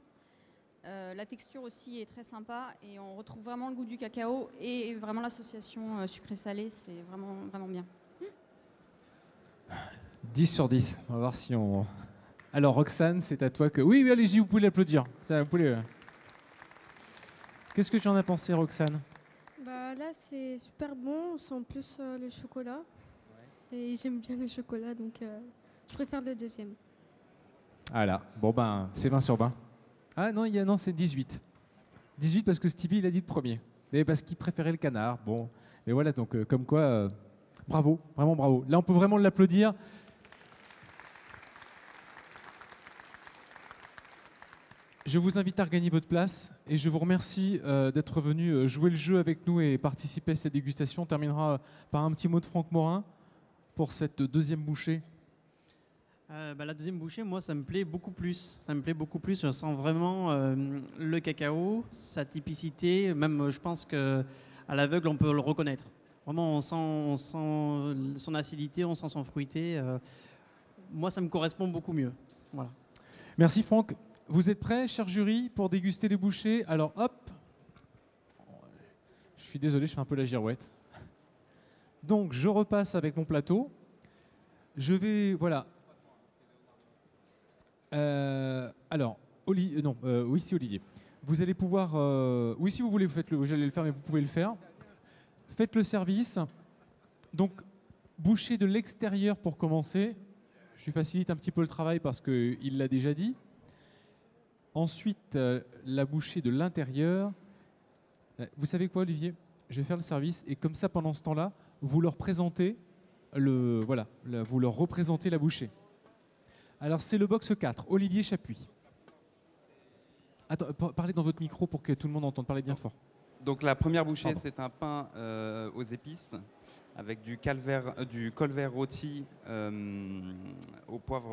La texture aussi est très sympa et on retrouve vraiment le goût du cacao et vraiment l'association sucré-salé, c'est vraiment, vraiment bien. 10 sur 10, on va voir si on... Alors Roxane, c'est à toi que... Oui, allez-y, vous pouvez l'applaudir. Vous pouvez... Qu'est-ce que tu en as pensé Roxane? Bah là c'est super bon, on sent plus le chocolat. Et j'aime bien le chocolat, donc je préfère le deuxième. Voilà, bon ben, c'est 20 sur 20. Ah non, non c'est 18. 18 parce que Stevie, il a dit le premier. Mais parce qu'il préférait le canard. Bon, mais voilà, donc comme quoi, bravo, vraiment bravo. Là, on peut vraiment l'applaudir. Je vous invite à regagner votre place et je vous remercie d'être venu jouer le jeu avec nous et participer à cette dégustation. On terminera par un petit mot de Franck Morin pour cette deuxième bouchée. La deuxième bouchée, moi, ça me plaît beaucoup plus. Ça me plaît beaucoup plus. Je sens vraiment le cacao, sa typicité. Même, je pense qu'à l'aveugle, on peut le reconnaître. Vraiment, on sent son acidité, on sent son fruité. Moi, ça me correspond beaucoup mieux. Voilà. Merci Franck. Vous êtes prêts, cher jury, pour déguster les bouchées? Alors, hop. Je suis désolé, je fais un peu la girouette. Donc, je repasse avec mon plateau. Je vais, voilà. Alors, oui, c'est Olivier. Vous allez pouvoir, oui, si vous voulez, j'allais le faire, mais vous pouvez le faire. Faites le service. Donc, bouchée de l'extérieur pour commencer. Je lui facilite un petit peu le travail parce qu'il l'a déjà dit. Ensuite, la bouchée de l'intérieur. Vous savez quoi, Olivier? Je vais faire le service et comme ça, pendant ce temps-là, vous leur présentez vous leur représentez la bouchée. Alors, c'est le box 4. Olivier Chapuis. Attends, parlez dans votre micro pour que tout le monde entende. Parlez bien fort. Donc la première bouchée, c'est un pain aux épices avec du colvert rôti au poivre